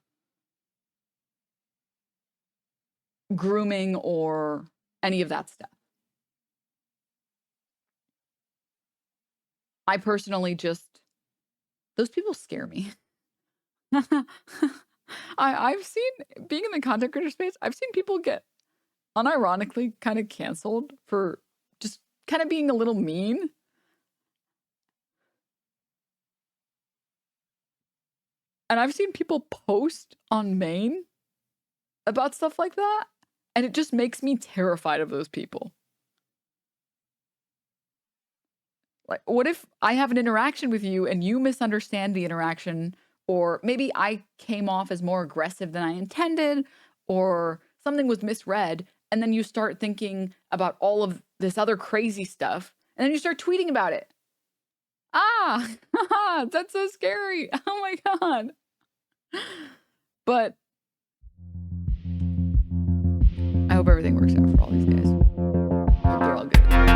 grooming or any of that stuff. I personally just, those people scare me. I've seen, being in the content creator space, I've seen people get unironically kind of canceled for just kind of being a little mean. And I've seen people post on main about stuff like that, and it just makes me terrified of those people. Like, what if I have an interaction with you and you misunderstand the interaction, or maybe I came off as more aggressive than I intended, or something was misread, and then you start thinking about all of this other crazy stuff, and then you start tweeting about it. Ah, that's so scary. Oh my God. But I hope everything works out for all these guys. I hope they're all good.